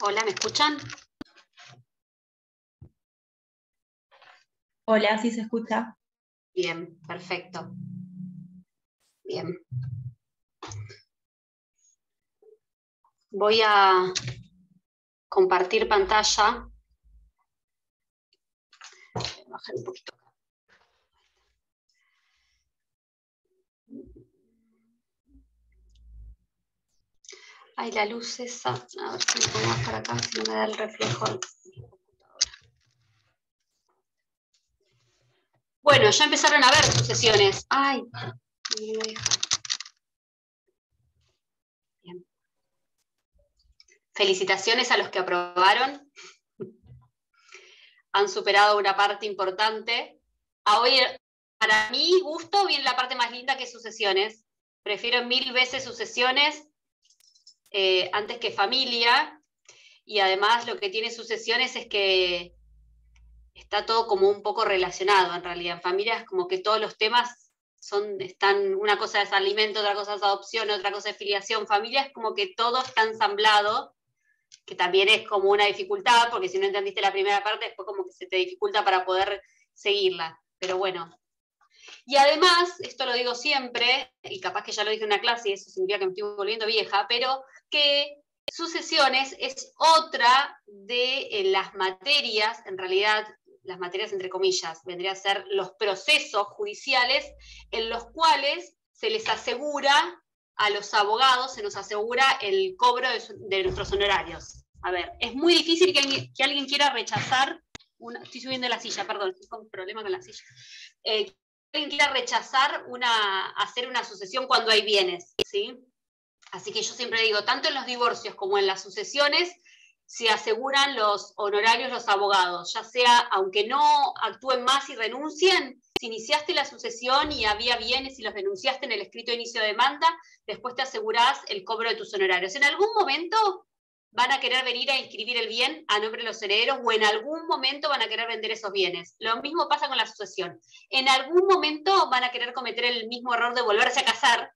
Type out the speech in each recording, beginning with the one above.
Hola, ¿me escuchan? Hola, ¿sí se escucha? Bien, perfecto. Bien. Voy a compartir pantalla. Voy a bajar un poquito. Ay, la luz esa. A ver si me pongo más para acá, si no me da el reflejo. Bueno, ya empezaron a ver sucesiones. Ay, no me deja. Bien. Felicitaciones a los que aprobaron. Han superado una parte importante. Hoy, para mi gusto, viene la parte más linda que sucesiones. Prefiero 1000 veces sucesiones antes que familia. Y además lo que tiene sucesiones es que está todo como un poco relacionado en realidad. En familia es como que todos los temas están, una cosa es alimento, otra cosa es adopción, otra cosa es filiación. Familia es como que todo está ensamblado, que también es como una dificultad, porque si no entendiste la primera parte, después como que se te dificulta para poder seguirla. Pero bueno. Y además, esto lo digo siempre, y capaz que ya lo dije en una clase y eso significa que me estoy volviendo vieja, pero que sucesiones es otra de las materias, en realidad las materias entre comillas, vendría a ser los procesos judiciales en los cuales se les asegura a los abogados, se nos asegura el cobro de nuestros honorarios. A ver, es muy difícil que alguien quiera rechazar, estoy subiendo la silla, perdón, estoy con un problema con la silla. Alguien quiera rechazar hacer una sucesión cuando hay bienes, ¿sí? Así que yo siempre digo, tanto en los divorcios como en las sucesiones, se aseguran los honorarios los abogados, ya sea, aunque no actúen más y renuncien, si iniciaste la sucesión y había bienes y los denunciaste en el escrito de inicio de demanda, después te asegurás el cobro de tus honorarios. En algún momento van a querer venir a inscribir el bien a nombre de los herederos o en algún momento van a querer vender esos bienes. Lo mismo pasa con la sucesión. En algún momento van a querer cometer el mismo error de volverse a casar.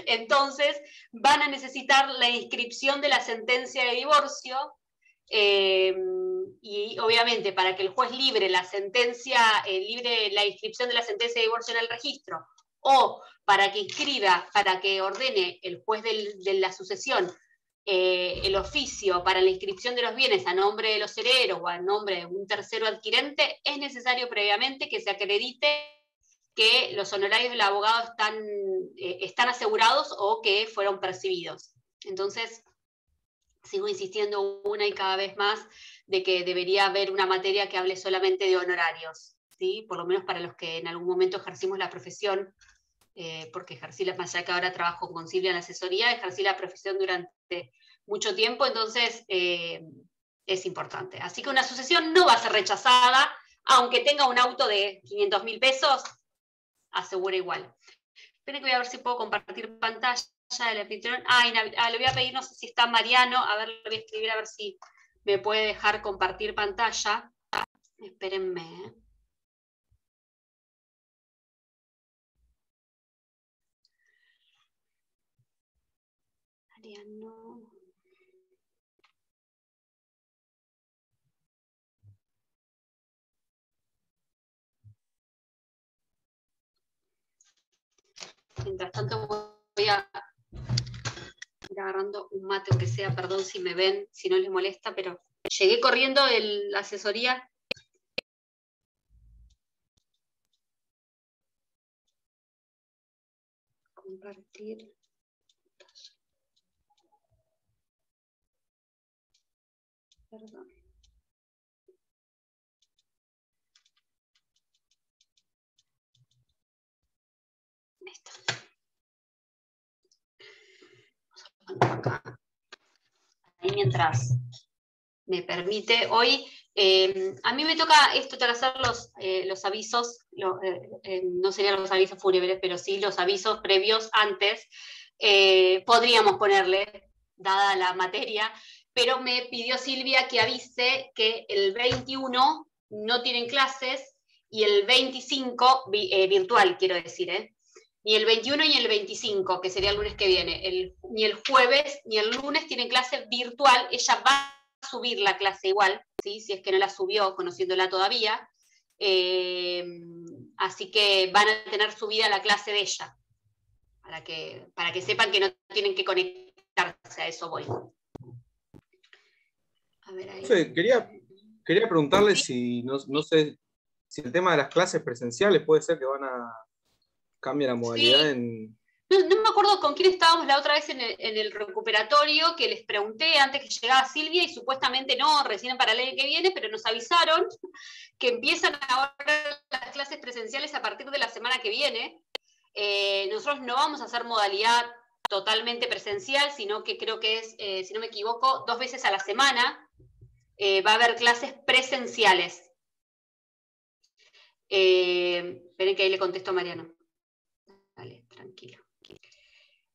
Entonces van a necesitar la inscripción de la sentencia de divorcio y obviamente para que el juez libre la sentencia, libre la inscripción de la sentencia de divorcio en el registro o para que inscriba, para que ordene el juez de la sucesión el oficio para la inscripción de los bienes a nombre de los herederos o a nombre de un tercero adquirente, es necesario previamente que se acredite que los honorarios del abogado están asegurados o que fueron percibidos. Entonces, sigo insistiendo una y cada vez más de que debería haber una materia que hable solamente de honorarios, ¿sí? Por lo menos para los que en algún momento ejercimos la profesión, porque ejercí, más allá que ahora trabajo con Silvia en la asesoría, ejercí la profesión durante mucho tiempo, entonces es importante. Así que una sucesión no va a ser rechazada, aunque tenga un auto de 500.000 pesos, asegura igual. Esperen que voy a ver si puedo compartir pantalla del anfitrión. Le voy a pedir, no sé si está Mariano, a ver, le voy a escribir a ver si me puede dejar compartir pantalla. Espérenme. Mariano. Mientras tanto voy a ir agarrando un mate, aunque sea, perdón si me ven, si no les molesta, pero llegué corriendo de la asesoría. Compartir. Perdón. Ahí está. Acá. Ahí mientras me permite, hoy a mí me toca esto, hacer los avisos, no serían los avisos fúnebres, pero sí los avisos previos antes, podríamos ponerle, dada la materia, pero me pidió Silvia que avise que el 21 no tienen clases y el 25, virtual quiero decir, Ni el 21 ni el 25, que sería el lunes que viene. Ni el jueves ni el lunes tienen clase virtual. Ella va a subir la clase igual, ¿sí? Si es que no la subió, conociéndola todavía. Así que van a tener subida la clase de ella, para que sepan que no tienen que conectarse, a eso voy. A ver ahí. Sí, quería preguntarle ¿Sí? si, no sé, si el tema de las clases presenciales puede ser que van a cambiar la modalidad Sí. en... No me acuerdo con quién estábamos la otra vez en el recuperatorio, que les pregunté antes que llegara Silvia, y supuestamente no, recién para el año que viene, pero nos avisaron que empiezan ahora las clases presenciales a partir de la semana que viene. Nosotros no vamos a hacer modalidad totalmente presencial, sino que creo que es, si no me equivoco, 2 veces a la semana va a haber clases presenciales. Esperen que ahí le contesto a Mariano. Dale, tranquilo.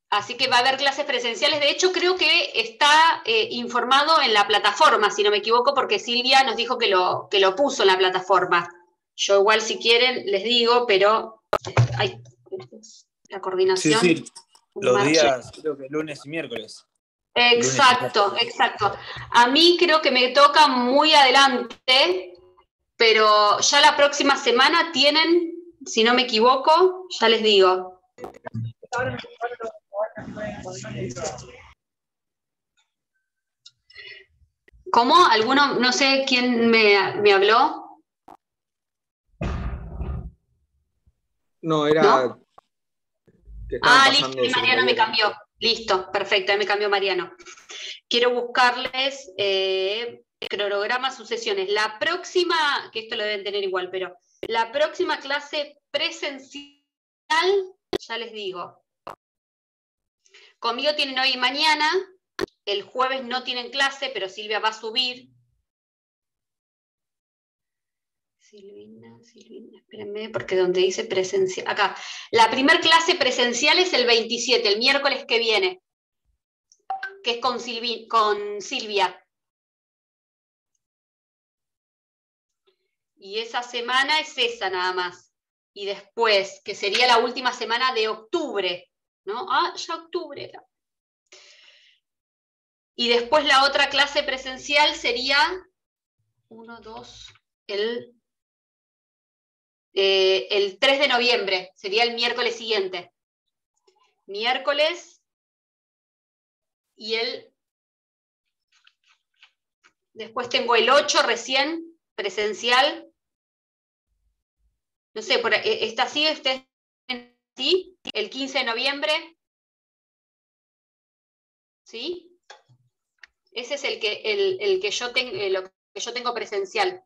Así que va a haber clases presenciales. De hecho, creo que está informado en la plataforma, si no me equivoco, porque Silvia nos dijo que lo puso en la plataforma. Yo igual, si quieren, les digo, pero hay la coordinación. Sí, los días, creo que lunes y miércoles. Exacto, exacto. A mí creo que me toca muy adelante, pero ya la próxima semana tienen, si no me equivoco, ya les digo. ¿Cómo? ¿Alguno? No sé quién me habló. No, era... ¿No? Que estaban pasando listo, Mariano me secretaría. cambió. Listo, perfecto, ahí me cambió Mariano. Quiero buscarles cronogramas, sucesiones. La próxima, que esto lo deben tener igual, pero la próxima clase presencial, ya les digo. Conmigo tienen hoy y mañana. El jueves no tienen clase, pero Silvia va a subir. Silvina, espérenme, porque donde dice presencial, acá. La primer clase presencial es el 27, el miércoles que viene, que es con Silvia. Y esa semana es esa nada más. Y después, que sería la última semana de octubre, ¿no? Ya octubre. Y después la otra clase presencial sería 1, 2, el 3 de noviembre, sería el miércoles siguiente. Miércoles y después tengo el 8 recién, presencial. No sé, ¿está así? ¿Ustedes sí? El 15 de noviembre. ¿Sí? Ese es el que yo tengo, lo que yo tengo presencial.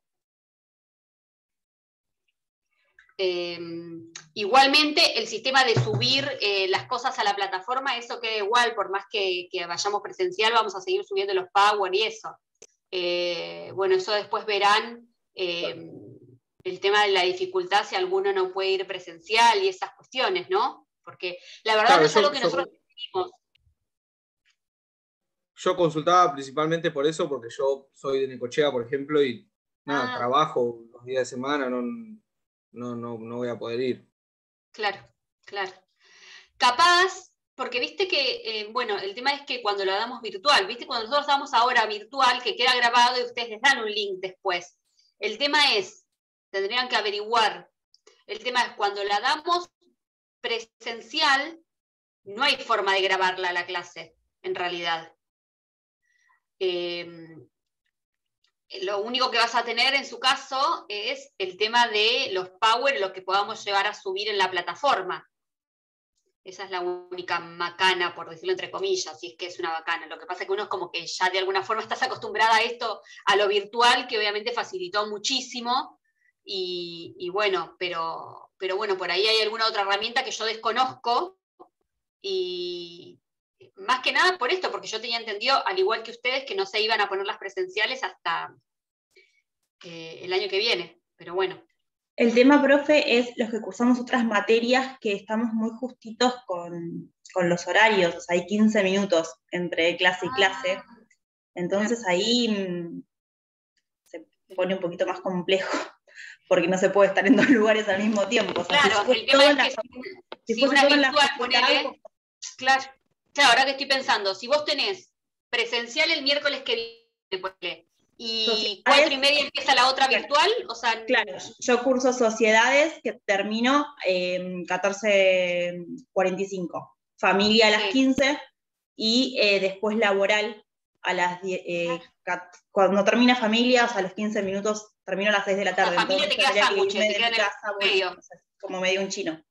Igualmente, el sistema de subir las cosas a la plataforma, eso queda igual, por más que vayamos presencial, vamos a seguir subiendo los Power y eso. Bueno, eso después verán el tema de la dificultad, si alguno no puede ir presencial y esas cuestiones, ¿no? Porque la verdad no es algo que nosotros decidimos. Yo consultaba principalmente por eso, porque yo soy de Necochea, por ejemplo, y nada, trabajo los días de semana, no voy a poder ir. Claro, claro. Capaz, porque viste que, bueno, el tema es que cuando lo damos virtual, viste, cuando nosotros damos ahora virtual, que queda grabado y ustedes les dan un link después. El tema es, tendrían que averiguar, el tema es cuando la damos presencial, no hay forma de grabarla la clase, en realidad. Lo único que vas a tener en su caso es el tema de los Power, lo que podamos llevar a subir en la plataforma. Esa es la única macana, por decirlo entre comillas, si es que es una macana. Lo que pasa es que uno es como que ya de alguna forma estás acostumbrada a esto, a lo virtual, que obviamente facilitó muchísimo. Y bueno, pero bueno, por ahí hay alguna otra herramienta que yo desconozco. Y más que nada por esto, porque yo tenía entendido, al igual que ustedes, que no se iban a poner las presenciales hasta el año que viene. Pero bueno. El tema, profe, es los que cursamos otras materias que estamos muy justitos con los horarios, o sea, hay 15 minutos entre clase y clase, entonces ahí se pone un poquito más complejo, porque no se puede estar en 2 lugares al mismo tiempo. O sea, claro, si el tema es que si una todo en la virtual, facultad, ponele, claro, ahora que estoy pensando, si vos tenés presencial el miércoles que viene, ponele, y 4:30 empieza la otra virtual, o sea... Claro, yo curso sociedades que termino 14:45, familia a las 15 y después laboral a las 10, cuando termina familia, o sea, a los 15 minutos, termino a las 6 de la tarde. La familia entonces te queda sándwich, irme te de queda mi en el casa, medio. o sea, como medio un chino.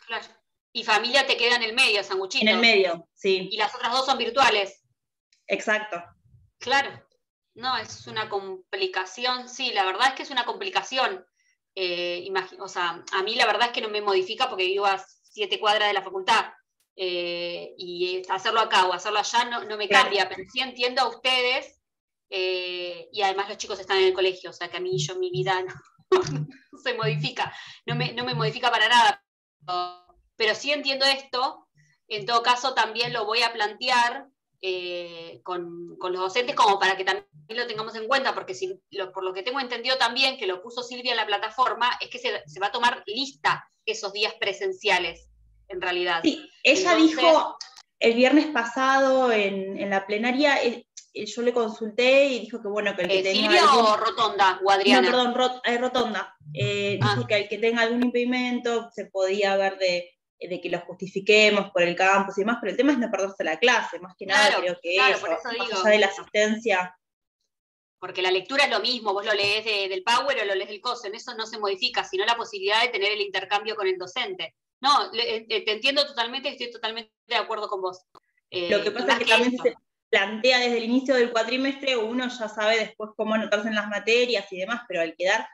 Claro. Y familia te queda en el medio, sanguchito. En el medio, sí. Y las otras 2 son virtuales. Exacto. Claro. No, es una complicación, sí, la verdad es que es una complicación. O sea, a mí la verdad es que no me modifica porque vivo a 7 cuadras de la facultad. Y hacerlo acá o hacerlo allá no me cambia, pero sí entiendo a ustedes, y además los chicos están en el colegio, o sea que a mí mi vida no se modifica, no me modifica para nada, pero sí entiendo esto. En todo caso también lo voy a plantear con los docentes como para que también lo tengamos en cuenta, porque por lo que tengo entendido también, que lo puso Silvia en la plataforma, es que se va a tomar lista esos días presenciales, en realidad. Sí, ella dijo el viernes pasado en la plenaria, yo le consulté y dijo que bueno, que el que tenga ¿Silvia o Rotonda o Adriana? No, perdón, Rotonda. Dijo que el que tenga algún impedimento se podía ver de que lo justifiquemos por el campus y demás, pero el tema es no perderse la clase, más que nada creo que claro, eso, por eso más digo, allá de la asistencia. Porque la lectura es lo mismo, vos lo lees del Power o lo lees del Coso, en eso no se modifica, sino la posibilidad de tener el intercambio con el docente. No, te entiendo totalmente, estoy totalmente de acuerdo con vos. Lo que pasa es que también se plantea desde el inicio del cuatrimestre, uno ya sabe después cómo anotarse en las materias y demás, pero al quedar,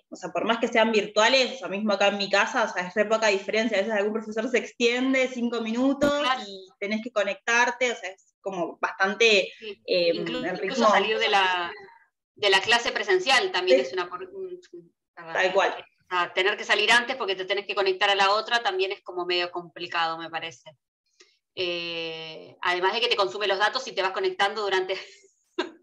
o sea, por más que sean virtuales, o sea, mismo acá en mi casa, o sea, es re poca diferencia, a veces algún profesor se extiende 5 minutos y tenés que conectarte, o sea, es como bastante el ritmo. Incluso salir de la clase presencial también es tal cual. Tener que salir antes porque te tenés que conectar a la otra también es como medio complicado, me parece. Además de que te consume los datos y te vas conectando durante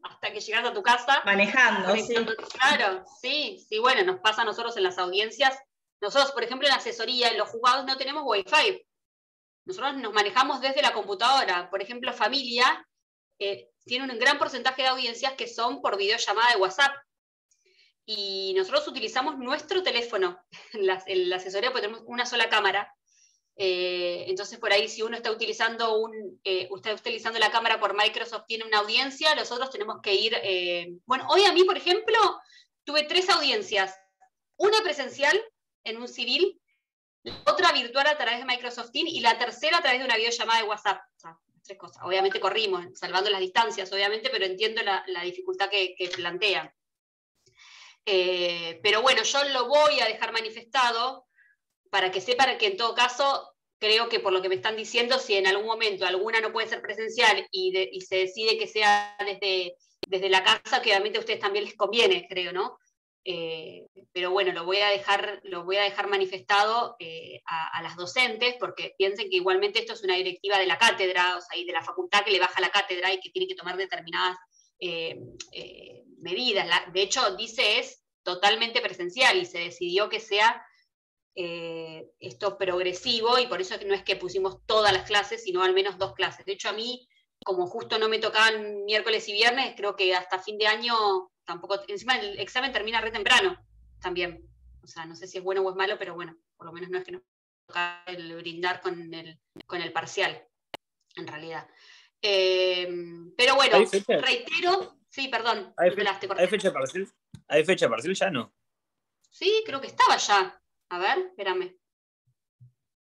hasta que llegas a tu casa. Manejando, sí. Claro, sí, bueno, nos pasa a nosotros en las audiencias. Nosotros, por ejemplo, en asesoría, en los juzgados no tenemos Wi-Fi. Nosotros nos manejamos desde la computadora. Por ejemplo, familia tiene un gran porcentaje de audiencias que son por videollamada de WhatsApp. Y nosotros utilizamos nuestro teléfono en la asesoría porque tenemos una sola cámara. Entonces, por ahí, si uno está utilizando la cámara por Microsoft, tiene una audiencia, nosotros tenemos que ir... bueno, hoy a mí, por ejemplo, tuve 3 audiencias. Una presencial en un civil, la otra virtual a través de Microsoft Teams y la tercera a través de una videollamada de WhatsApp. O sea, 3 cosas. Obviamente corrimos, salvando las distancias, obviamente, pero entiendo la dificultad que plantean. Pero bueno, yo lo voy a dejar manifestado para que sepan que en todo caso, creo que por lo que me están diciendo, si en algún momento alguna no puede ser presencial y se decide que sea desde la casa, que obviamente a ustedes también les conviene, creo, ¿no? Pero bueno, lo voy a dejar manifestado a las docentes, porque piensen que igualmente esto es una directiva de la cátedra, o sea, y de la facultad que le baja a la cátedra y que tiene que tomar determinadas medidas. De hecho, dice es totalmente presencial y se decidió que sea esto progresivo, y por eso no es que pusimos todas las clases, sino al menos 2 clases. De hecho, a mí, como justo no me tocaban miércoles y viernes, creo que hasta fin de año tampoco, encima el examen termina re temprano también. O sea, no sé si es bueno o es malo, pero bueno, por lo menos no es que nos toca el brindar con el parcial, en realidad. Pero bueno, reitero, sí, perdón. ¿Hay fecha parcial? ¿Hay fecha parcial ya no? Sí, creo que estaba ya. A ver, espérame.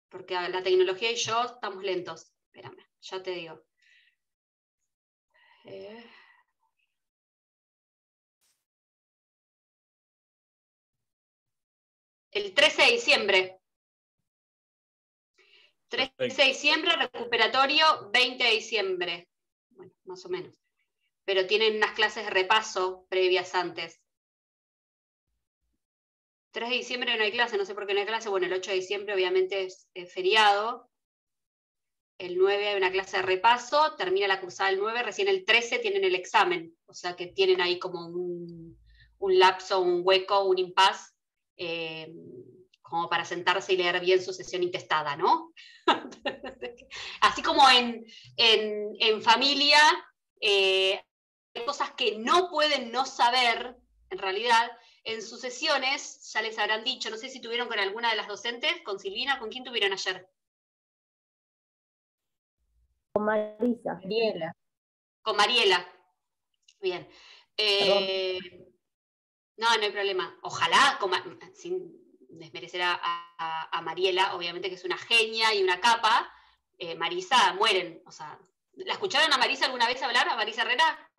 Porque la tecnología y yo estamos lentos. Espérame, ya te digo. El 13 de diciembre. 13 de diciembre, recuperatorio, 20 de diciembre. Bueno, más o menos. Pero tienen unas clases de repaso previas antes. 3 de diciembre no hay clase, no sé por qué no hay clase. Bueno, el 8 de diciembre obviamente es feriado. El 9 hay una clase de repaso, termina la cursada el 9, recién el 13 tienen el examen. O sea que tienen ahí como un lapso, un hueco, un impas, como para sentarse y leer bien sucesión intestada, ¿no? Así como en familia, hay cosas que no pueden no saber, en realidad. En sucesiones, ya les habrán dicho, no sé si tuvieron con alguna de las docentes, con Silvina, ¿con quién tuvieron ayer? Con Marisa. Mariela. Con Mariela. Bien. No hay problema. Ojalá, sin desmerecer a Mariela, obviamente que es una genia y una capa, Marisa mueren. O sea, ¿la escucharon a Marisa alguna vez hablar, a Marisa Herrera?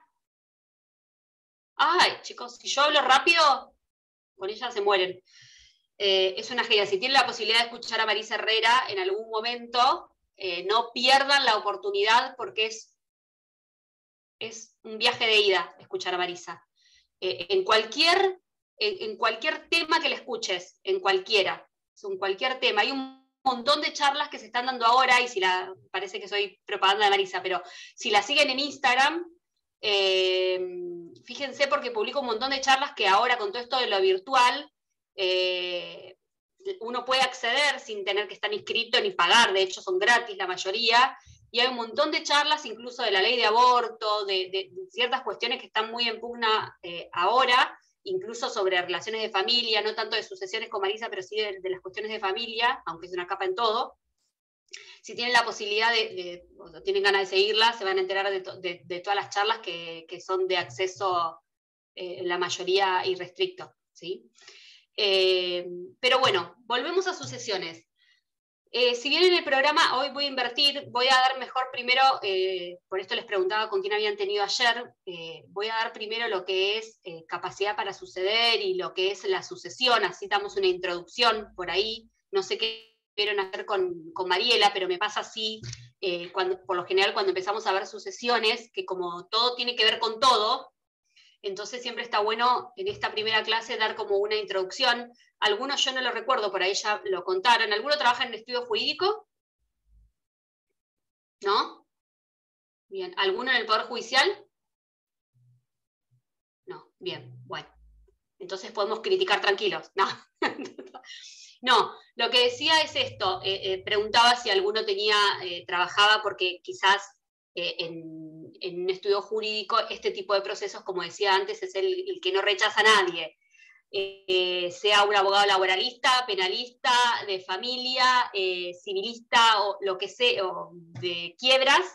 Ay, chicos, si yo hablo rápido, con ella se mueren. Es una genia. Si tienen la posibilidad de escuchar a Marisa Herrera en algún momento, no pierdan la oportunidad porque es un viaje de ida escuchar a Marisa. En cualquier tema que le escuches, en cualquier tema. Hay un montón de charlas que se están dando ahora, y parece que soy propaganda de Marisa, pero si la siguen en Instagram, fíjense porque publico un montón de charlas que ahora con todo esto de lo virtual, uno puede acceder sin tener que estar inscrito ni pagar, de hecho son gratis la mayoría, y hay un montón de charlas incluso de la ley de aborto, de ciertas cuestiones que están muy en pugna ahora, incluso sobre relaciones de familia, no tanto de sucesiones con Marisa, pero sí de las cuestiones de familia, aunque es una capa en todo. Si tienen la posibilidad o tienen ganas de seguirla, se van a enterar de todas las charlas que son de acceso, la mayoría irrestricto, ¿sí? Pero bueno, volvemos a sucesiones. Si bien en el programa hoy voy a dar mejor primero, por esto les preguntaba con quién habían tenido ayer, voy a dar primero lo que es capacidad para suceder y lo que es la sucesión, así damos una introducción por ahí, no sé qué vieron hacer con Mariela, pero me pasa así, por lo general cuando empezamos a ver sucesiones, que como todo tiene que ver con todo, entonces siempre está bueno en esta primera clase dar como una introducción. Algunos yo no lo recuerdo, por ahí ya lo contaron. ¿Alguno trabaja en el estudio jurídico? ¿No? Bien. ¿Alguno en el Poder Judicial? No. Bien, bueno. Entonces podemos criticar tranquilos. No. No, lo que decía es esto. Preguntaba si alguno trabajaba porque quizás en un estudio jurídico este tipo de procesos, como decía antes, es el que no rechaza a nadie. Sea un abogado laboralista, penalista, de familia, civilista, o lo que sea, o de quiebras,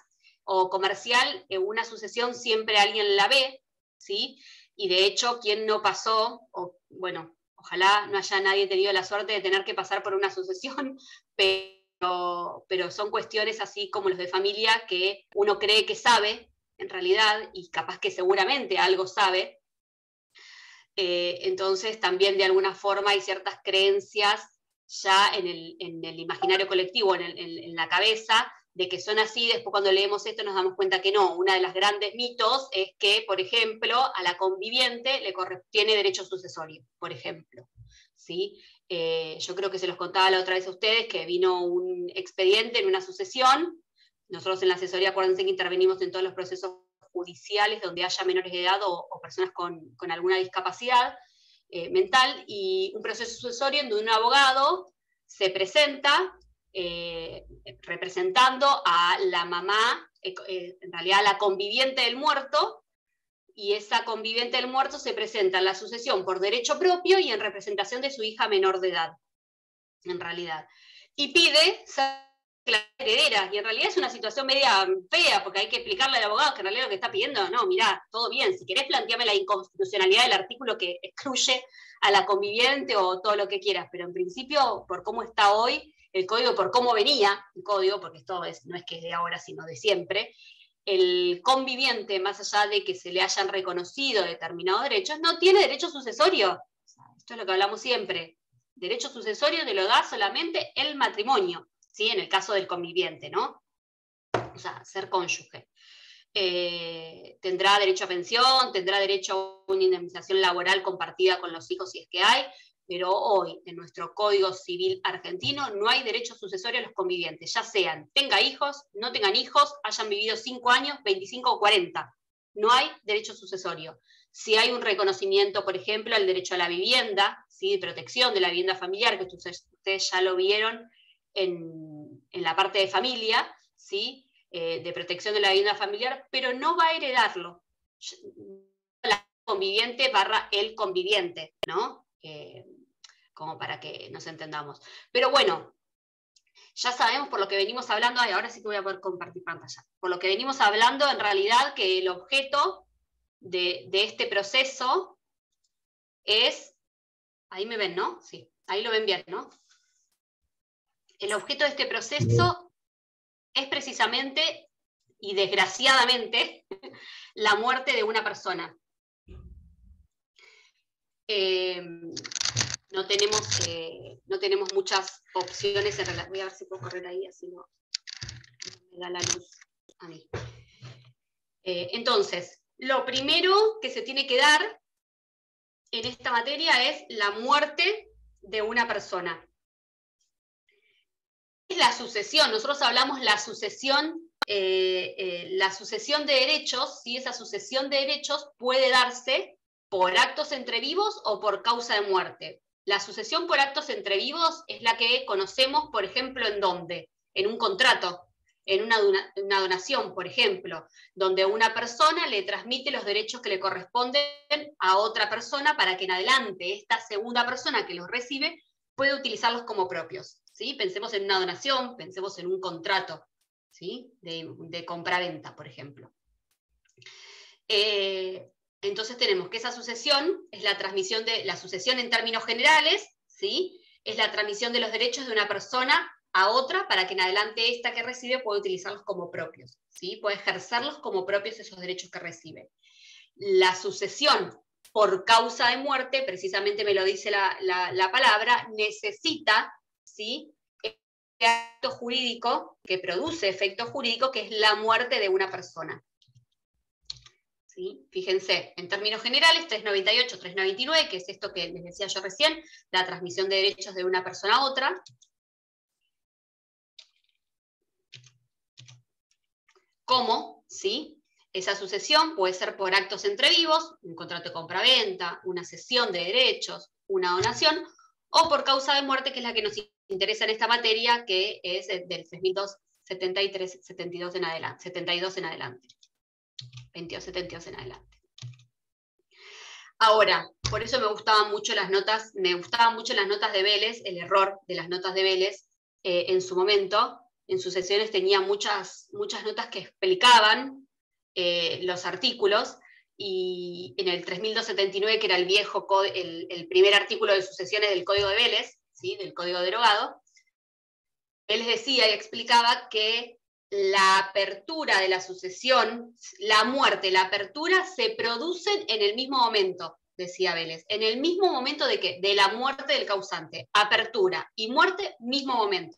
o comercial, una sucesión siempre alguien la ve, ¿sí? Y de hecho, quien no pasó, bueno, ojalá no haya nadie tenido la suerte de tener que pasar por una sucesión, pero son cuestiones así como los de familia que uno cree que sabe, en realidad, y capaz que seguramente algo sabe. Entonces también de alguna forma hay ciertas creencias ya en el imaginario colectivo, en la cabeza, de que son así. Después cuando leemos esto nos damos cuenta que no. Una de las grandes mitos es que, por ejemplo, a la conviviente tiene derecho sucesorio, por ejemplo, ¿sí? Yo creo que se los contaba la otra vez a ustedes, que vino un expediente en una sucesión. Nosotros en la asesoría, acuérdense que intervenimos en todos los procesos judiciales donde haya menores de edad o personas con alguna discapacidad mental, y un proceso sucesorio en donde un abogado se presenta representando a la mamá, en realidad a la conviviente del muerto, y esa conviviente del muerto se presenta en la sucesión por derecho propio y en representación de su hija menor de edad, en realidad. Y pide ser la heredera, y en realidad es una situación media fea, porque hay que explicarle al abogado que en realidad lo que está pidiendo, no, mirá, todo bien, si querés planteame la inconstitucionalidad del artículo que excluye a la conviviente o todo lo que quieras, pero en principio, por cómo está hoy el código, por cómo venía el código, porque esto no es que es de ahora, sino de siempre, el conviviente, más allá de que se le hayan reconocido determinados derechos, no tiene derecho sucesorio. O sea, esto es lo que hablamos siempre. Derecho sucesorio te lo da solamente el matrimonio, ¿sí? En el caso del conviviente, ¿no? O sea, ser cónyuge. Tendrá derecho a pensión, tendrá derecho a una indemnización laboral compartida con los hijos si es que hay, pero hoy en nuestro Código Civil argentino no hay derecho sucesorio a los convivientes, ya sean tengan hijos, no tengan hijos, hayan vivido 5 años, 25 o 40. No hay derecho sucesorio. si hay un reconocimiento, por ejemplo, al derecho a la vivienda, ¿sí? De protección de la vivienda familiar, que ustedes ya lo vieron en la parte de familia, ¿sí? De protección de la vivienda familiar, pero no va a heredarlo. La conviviente / el conviviente, ¿no? Como para que nos entendamos. Pero bueno, ya sabemos por lo que venimos hablando, ahora sí que voy a poder compartir pantalla, por lo que venimos hablando en realidad que el objeto de este proceso es, ahí me ven, ¿no? Sí, ahí lo ven bien, ¿no? El objeto de este proceso es precisamente, y desgraciadamente, la muerte de una persona. No tenemos muchas opciones en realidad. Voy a ver si puedo correr ahí, así no me da la luz a mí. Entonces, lo primero que se tiene que dar en esta materia es la muerte de una persona. Es la sucesión, nosotros hablamos la sucesión de derechos, ¿sí? Esa sucesión de derechos puede darse por actos entre vivos o por causa de muerte. La sucesión por actos entre vivos es la que conocemos, por ejemplo, ¿en dónde? En un contrato, en una donación, por ejemplo, donde una persona le transmite los derechos que le corresponden a otra persona para que en adelante esta segunda persona que los recibe puede utilizarlos como propios, ¿sí? Pensemos en una donación, pensemos en un contrato, ¿sí? de compra-venta, por ejemplo. Entonces tenemos que esa sucesión es la sucesión en términos generales, ¿sí? Es la transmisión de los derechos de una persona a otra para que en adelante esta que recibe pueda utilizarlos como propios, ¿sí? Puede ejercerlos como propios esos derechos que recibe. La sucesión por causa de muerte, precisamente me lo dice la palabra, necesita, ¿sí? El acto jurídico que produce efecto jurídico, que es la muerte de una persona. ¿Sí? Fíjense, en términos generales, 398, 399, que es esto que les decía yo recién, la transmisión de derechos de una persona a otra. ¿Cómo? ¿Sí? Esa sucesión puede ser por actos entre vivos, un contrato de compraventa, una cesión de derechos, una donación, o por causa de muerte, que es la que nos interesa en esta materia, que es del 3273, 72 en adelante, 72 en adelante. 22, 72 en adelante. Ahora, por eso me gustaban mucho las notas de Vélez, el error de las notas de Vélez en su momento. En sus sesiones tenía muchas notas que explicaban los artículos, y en el 3279, que era el primer artículo de sucesiones del Código de Vélez, ¿sí? Del Código Derogado, él les decía y explicaba que la apertura de la sucesión, la muerte, la apertura se producen en el mismo momento, decía Vélez. En el mismo momento de ¿qué? De la muerte del causante. Apertura y muerte, mismo momento.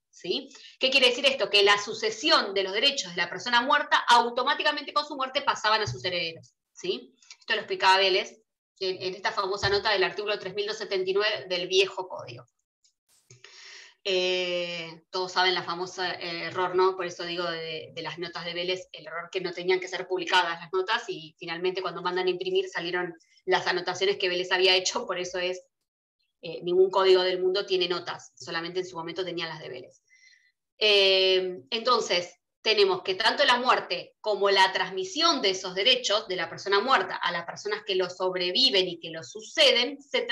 ¿Sí? ¿Qué quiere decir esto? Que la sucesión de los derechos de la persona muerta automáticamente con su muerte pasaban a sus herederos. ¿Sí? Esto lo explicaba Vélez en esta famosa nota del artículo 3279 del viejo código. Todos saben la famosa error, ¿no? Por eso digo de las notas de Vélez, el error que no tenían que ser publicadas las notas, y finalmente cuando mandan a imprimir salieron las anotaciones que Vélez había hecho. Por eso es, ningún código del mundo tiene notas, solamente en su momento tenían las de Vélez. Entonces, tenemos que tanto la muerte como la transmisión de esos derechos de la persona muerta a las personas que lo sobreviven y que lo suceden, se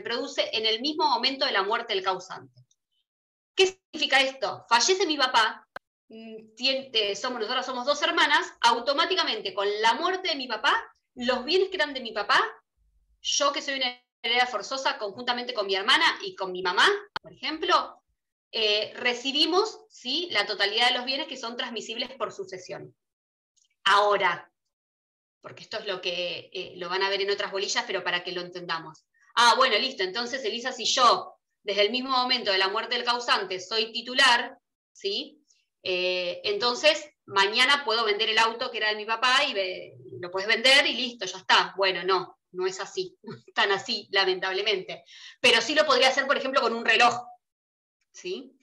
produce en el mismo momento de la muerte del causante. ¿Qué significa esto? Fallece mi papá, nosotros somos dos hermanas, automáticamente con la muerte de mi papá, los bienes que eran de mi papá, yo que soy una heredera forzosa conjuntamente con mi hermana y con mi mamá, por ejemplo, recibimos, ¿sí? La totalidad de los bienes que son transmisibles por sucesión. Ahora, porque esto es lo que lo van a ver en otras bolillas, pero para que lo entendamos. Bueno, listo, entonces Elisa, si yo desde el mismo momento de la muerte del causante soy titular, ¿sí? Entonces mañana puedo vender el auto que era de mi papá y lo puedes vender y listo, ya está. Bueno, no es así, no es tan así, lamentablemente. Pero sí lo podría hacer, por ejemplo, con un reloj, ¿sí?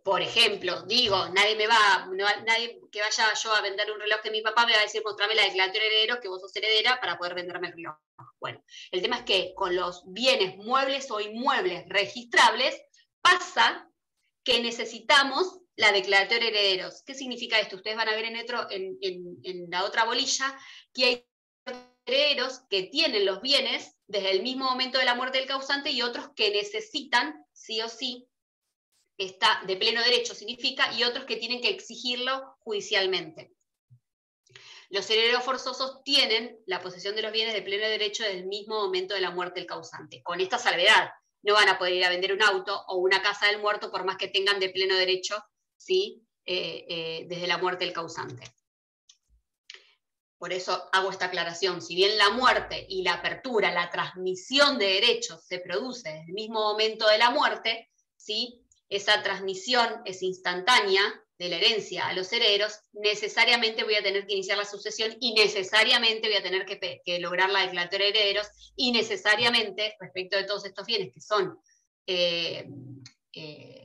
Por ejemplo, digo, nadie que vaya yo a vender un reloj de mi papá me va a decir, mostrame la declaratoria de herederos que vos sos heredera para poder venderme el reloj. Bueno, el tema es que con los bienes muebles o inmuebles registrables pasa que necesitamos la declaratoria de herederos. ¿Qué significa esto? Ustedes van a ver en la otra bolilla que hay herederos que tienen los bienes desde el mismo momento de la muerte del causante y otros que necesitan, sí o sí, está de pleno derecho significa, y otros que tienen que exigirlo judicialmente. Los herederos forzosos tienen la posesión de los bienes de pleno derecho desde el mismo momento de la muerte del causante. Con esta salvedad, no van a poder ir a vender un auto o una casa del muerto por más que tengan de pleno derecho, ¿sí? Desde la muerte del causante. Por eso hago esta aclaración. Si bien la muerte y la apertura, la transmisión de derechos se produce desde el mismo momento de la muerte, ¿sí? Esa transmisión es instantánea de la herencia a los herederos, necesariamente voy a tener que iniciar la sucesión y necesariamente voy a tener que lograr la declaratoria de herederos y necesariamente, respecto de todos estos bienes que son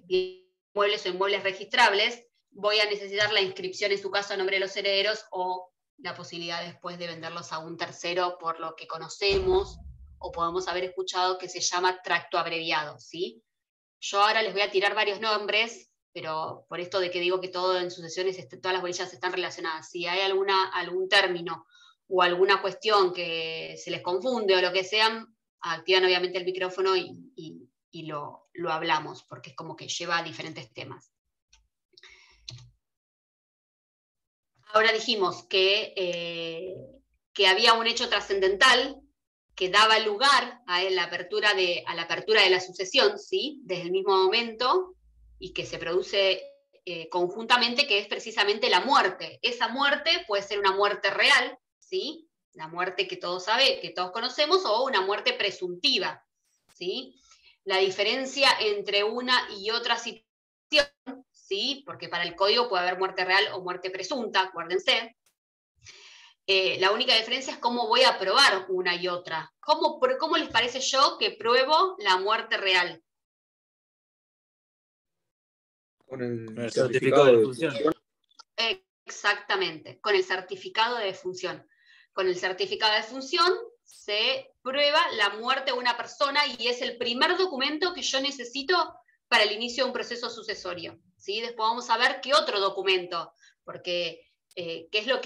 inmuebles o inmuebles registrables, voy a necesitar la inscripción en su caso a nombre de los herederos o la posibilidad después de venderlos a un tercero por lo que conocemos o podemos haber escuchado que se llama tracto abreviado, ¿sí? Yo ahora les voy a tirar varios nombres, pero por esto de que digo que todo en sucesiones, todas las bolillas están relacionadas. Si hay algún término o alguna cuestión que se les confunde o lo que sea, activan obviamente el micrófono y lo hablamos, porque es como que lleva a diferentes temas. Ahora dijimos que había un hecho trascendental que daba lugar a la apertura de la sucesión, ¿sí? Desde el mismo momento, y que se produce conjuntamente, que es precisamente la muerte. Esa muerte puede ser una muerte real, ¿sí? La muerte que todos conocemos, o una muerte presuntiva, ¿sí? La diferencia entre una y otra situación, ¿sí? Porque para el código puede haber muerte real o muerte presunta, acuérdense. La única diferencia es cómo voy a probar una y otra. ¿Cómo les parece yo que pruebo la muerte real? Con el certificado de defunción. Exactamente, con el certificado de defunción. Con el certificado de defunción se prueba la muerte de una persona y es el primer documento que yo necesito para el inicio de un proceso sucesorio, ¿sí? Después vamos a ver qué otro documento, porque qué es lo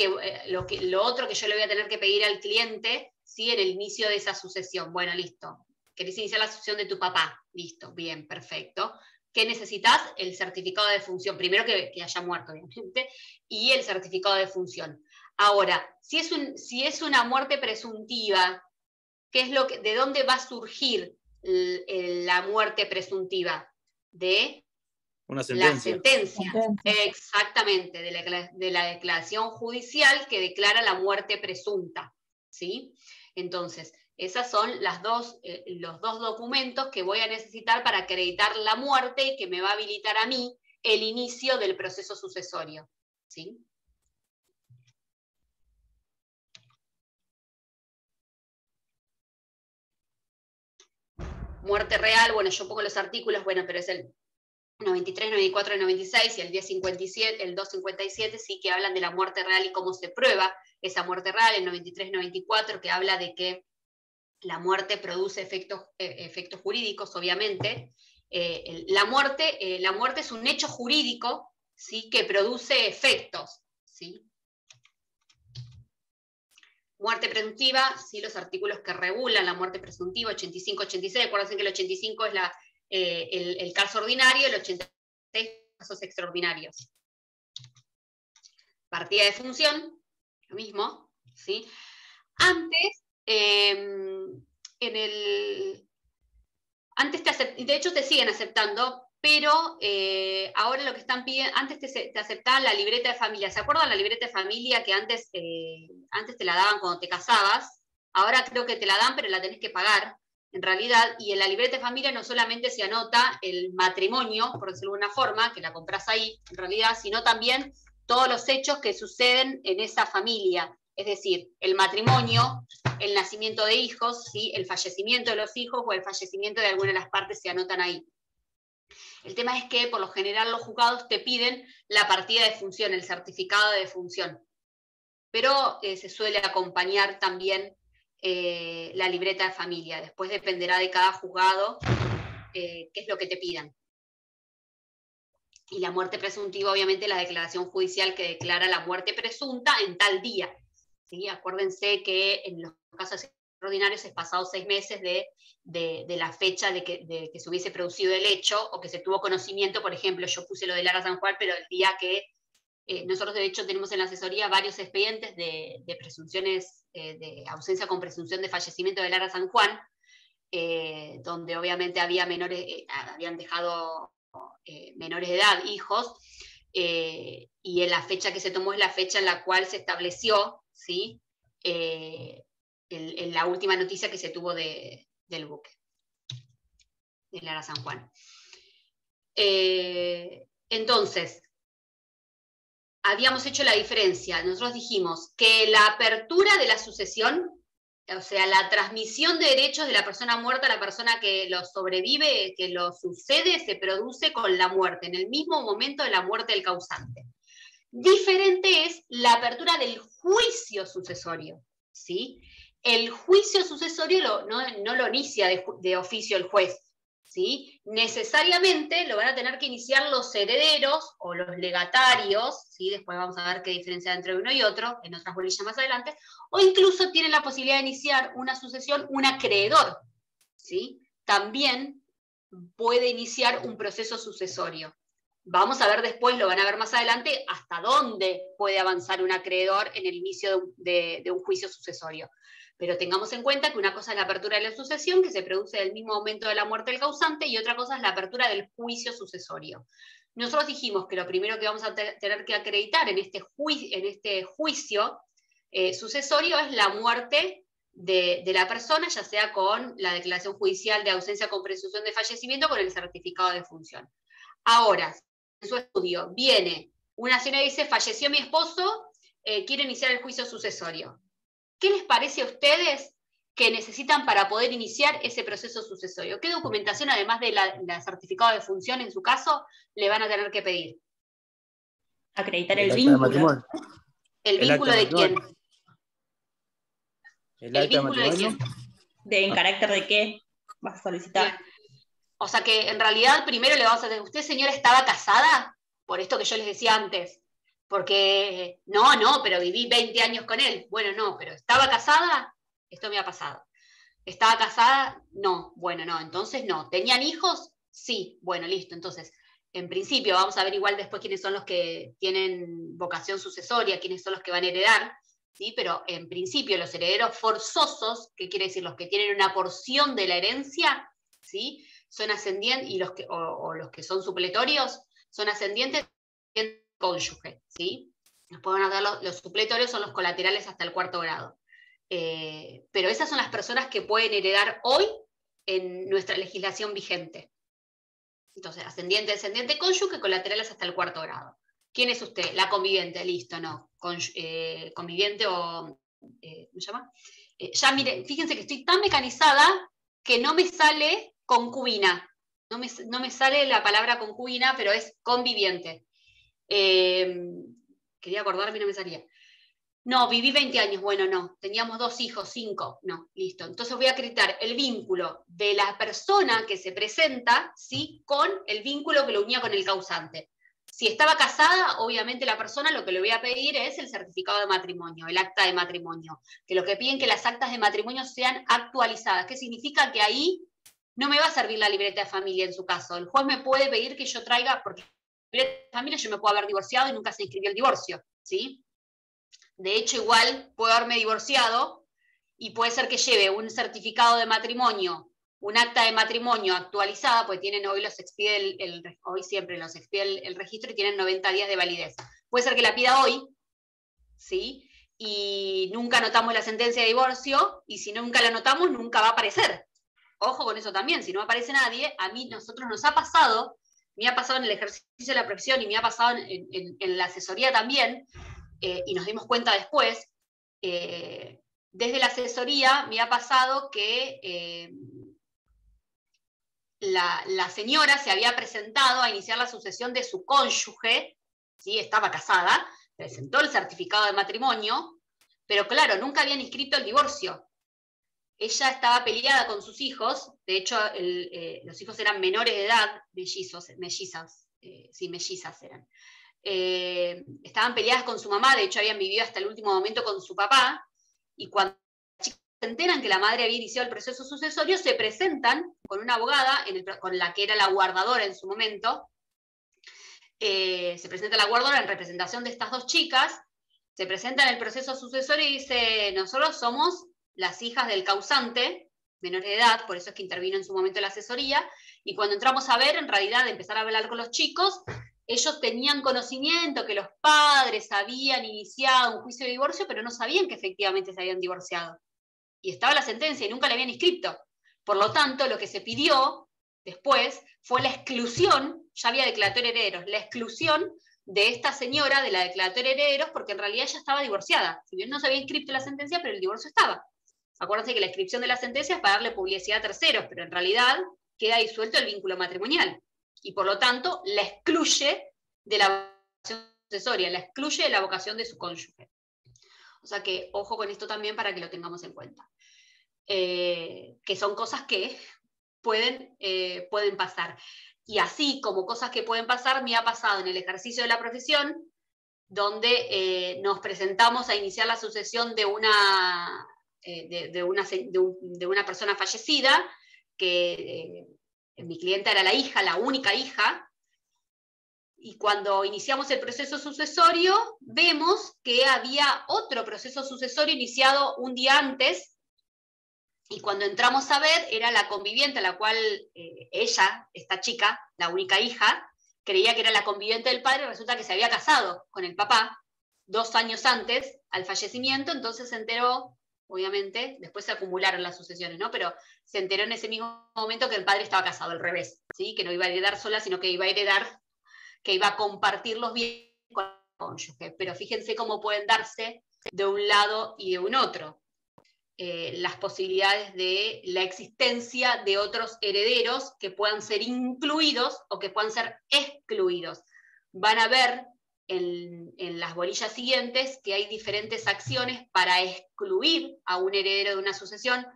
otro que yo le voy a tener que pedir al cliente, ¿sí? En el inicio de esa sucesión. Bueno, listo. ¿Querés iniciar la sucesión de tu papá? Listo, bien, perfecto. ¿Qué necesitas? El certificado de defunción. Primero que haya muerto, obviamente, y el certificado de defunción. Ahora, si es una muerte presuntiva, ¿de dónde va a surgir la muerte presuntiva? De una sentencia. La sentencia, exactamente, de la declaración judicial que declara la muerte presunta, ¿sí? Entonces, esos son los dos documentos que voy a necesitar para acreditar la muerte y que me va a habilitar a mí el inicio del proceso sucesorio, ¿sí? Muerte real, bueno, yo pongo los artículos, bueno, pero es el 93, 94 y 96 y el 1057, el 257 sí que hablan de la muerte real y cómo se prueba esa muerte real, el 93 y 94 que habla de que la muerte produce efectos jurídicos, obviamente. La muerte es un hecho jurídico, ¿sí? Que produce efectos, ¿sí? Muerte presuntiva, ¿sí? Los artículos que regulan la muerte presuntiva, 85, 86, acuérdense que el 85 es el caso ordinario, el 86 casos extraordinarios. Partida de función, lo mismo, ¿sí? Antes, de hecho te siguen aceptando, pero ahora lo que están pidiendo, antes te aceptaban la libreta de familia. ¿Se acuerdan la libreta de familia que antes te la daban cuando te casabas? Ahora creo que te la dan, pero la tenés que pagar. En realidad, y en la libreta de familia no solamente se anota el matrimonio, por decirlo de alguna forma, que la compras ahí, en realidad, sino también todos los hechos que suceden en esa familia. Es decir, el matrimonio, el nacimiento de hijos, ¿sí? El fallecimiento de los hijos o el fallecimiento de alguna de las partes se anotan ahí. El tema es que por lo general los juzgados te piden la partida de función, el certificado de defunción, pero se suele acompañar también la libreta de familia. Después dependerá de cada juzgado qué es lo que te pidan. Y la muerte presuntiva, obviamente, la declaración judicial que declara la muerte presunta en tal día. ¿Sí? Acuérdense que en los casos extraordinarios es pasado 6 meses de la fecha de que se hubiese producido el hecho, o que se tuvo conocimiento. Por ejemplo, yo puse lo de Lara San Juan, pero el día que nosotros de hecho tenemos en la asesoría varios expedientes de presunciones, de ausencia con presunción de fallecimiento de Lara San Juan, donde obviamente había menores, habían dejado menores de edad, hijos, y en la fecha que se tomó es la fecha en la cual se estableció, ¿sí? En la última noticia que se tuvo del buque, de Lara San Juan. Entonces, habíamos hecho la diferencia. Nosotros dijimos que la apertura de la sucesión, o sea, la transmisión de derechos de la persona muerta a la persona que lo sobrevive, que lo sucede, se produce con la muerte, en el mismo momento de la muerte del causante. Diferente es la apertura del juicio sucesorio, ¿sí? El juicio sucesorio no lo inicia de oficio el juez, ¿sí? Necesariamente lo van a tener que iniciar los herederos o los legatarios, ¿sí? Después vamos a ver qué diferencia hay entre uno y otro, en otras bolillas más adelante, o incluso tienen la posibilidad de iniciar una sucesión un acreedor, ¿sí? También puede iniciar un proceso sucesorio. Vamos a ver después, lo van a ver más adelante, hasta dónde puede avanzar un acreedor en el inicio de un juicio sucesorio. Pero tengamos en cuenta que una cosa es la apertura de la sucesión, que se produce en el mismo momento de la muerte del causante, y otra cosa es la apertura del juicio sucesorio. Nosotros dijimos que lo primero que vamos a tener que acreditar en este juicio sucesorio es la muerte de la persona, ya sea con la declaración judicial de ausencia con presunción de fallecimiento, con el certificado de defunción. Ahora, en su estudio viene una señora y dice: falleció mi esposo, quiero iniciar el juicio sucesorio. ¿Qué les parece a ustedes que necesitan para poder iniciar ese proceso sucesorio? ¿Qué documentación, además del certificado de defunción en su caso, le van a tener que pedir? Acreditar el vínculo. ¿El vínculo de quién? ¿El vínculo de quién? ¿En carácter de qué vas a solicitar? Bien. O sea que en realidad primero le vamos a decir: ¿usted, señora, estaba casada? Por esto que yo les decía antes. Porque, no, pero viví 20 años con él. Bueno, no, pero ¿estaba casada? Esto me ha pasado. ¿Estaba casada? No. Bueno, no, entonces no. ¿Tenían hijos? Sí. Bueno, listo. Entonces, en principio, vamos a ver igual después quiénes son los que tienen vocación sucesoria, quiénes son los que van a heredar, ¿sí? Pero en principio los herederos forzosos, ¿qué quiere decir? Los que tienen una porción de la herencia, ¿sí? Son ascendientes, y los que son supletorios, son ascendientes cónyuge, ¿sí? Nos pueden dar los supletorios, son los colaterales hasta el 4º grado. Pero esas son las personas que pueden heredar hoy en nuestra legislación vigente. Entonces, ascendiente, descendiente, cónyuge, colaterales hasta el 4º grado. ¿Quién es usted? La conviviente, listo, no. Conviviente o... ¿cómo se llama? Ya miren, fíjense que estoy tan mecanizada que no me sale concubina. No me sale la palabra concubina, pero es conviviente. Quería acordarme y no me salía. No, viví 20 años, bueno, no. Teníamos 2 hijos, 5, no, listo. Entonces voy a acreditar el vínculo de la persona que se presenta, ¿sí? Con el vínculo que lo unía con el causante. Si estaba casada, obviamente la persona, lo que le voy a pedir es el certificado de matrimonio, el acta de matrimonio. Que lo que piden que las actas de matrimonio sean actualizadas. ¿Qué significa? Que ahí no me va a servir la libreta de familia en su caso. El juez me puede pedir que yo traiga, porque de familia yo me puedo haber divorciado y nunca se inscribió el divorcio, ¿sí? De hecho, igual puedo haberme divorciado y puede ser que lleve un certificado de matrimonio, un acta de matrimonio actualizada, pues tienen hoy los expide hoy siempre los expide el registro y tienen 90 días de validez. Puede ser que la pida hoy, ¿sí? Y nunca anotamos la sentencia de divorcio, y si nunca la anotamos, nunca va a aparecer. Ojo con eso también, si no aparece nadie, nosotros nos ha pasado, me ha pasado en el ejercicio de la profesión y me ha pasado en la asesoría también, y nos dimos cuenta después, desde la asesoría me ha pasado que la señora se había presentado a iniciar la sucesión de su cónyuge, ¿sí? Estaba casada, presentó el certificado de matrimonio, pero claro, nunca habían inscrito el divorcio. Ella estaba peleada con sus hijos, de hecho los hijos eran menores de edad, mellizas eran. Estaban peleadas con su mamá, de hecho habían vivido hasta el último momento con su papá, y cuando las chicas se enteran que la madre había iniciado el proceso sucesorio, se presentan con una abogada, con la que era la guardadora en su momento, se presenta la guardadora en representación de estas dos chicas, se presenta en el proceso sucesorio y dice, nosotros somos las hijas del causante, menores de edad, por eso es que intervino en su momento la asesoría, y cuando entramos a ver, en realidad, de empezar a hablar con los chicos, ellos tenían conocimiento que los padres habían iniciado un juicio de divorcio, pero no sabían que efectivamente se habían divorciado. Y estaba la sentencia y nunca la habían inscrito. Por lo tanto, lo que se pidió después fue la exclusión, ya había declaratoria de herederos, la exclusión de esta señora de la declaratoria de herederos, porque en realidad ella estaba divorciada. Si bien no se había inscrito la sentencia, pero el divorcio estaba. Acuérdense que la inscripción de la sentencia es para darle publicidad a terceros, pero en realidad queda disuelto el vínculo matrimonial. Y por lo tanto, la excluye de la vocación sucesoria, la excluye de la vocación de su cónyuge. O sea que, ojo con esto también para que lo tengamos en cuenta. Que son cosas que pueden pasar. Y así como cosas que pueden pasar, me ha pasado en el ejercicio de la profesión, donde nos presentamos a iniciar la sucesión de una persona fallecida, que mi clienta era la hija, la única hija, y cuando iniciamos el proceso sucesorio, vemos que había otro proceso sucesorio iniciado un día antes, y cuando entramos a ver, era la conviviente, a la cual ella, esta chica, la única hija, creía que era la conviviente del padre, resulta que se había casado con el papá 2 años antes al fallecimiento, entonces se enteró, obviamente, después se acumularon las sucesiones, ¿no? Pero se enteró en ese mismo momento que el padre estaba casado, al revés, ¿sí? Que no iba a heredar sola, sino que iba a heredar, que iba a compartir los bienes con el cónyuge. Pero fíjense cómo pueden darse de un lado y de un otro. Las posibilidades de la existencia de otros herederos que puedan ser incluidos o que puedan ser excluidos. Van a ver en las bolillas siguientes que hay diferentes acciones para excluir a un heredero de una sucesión,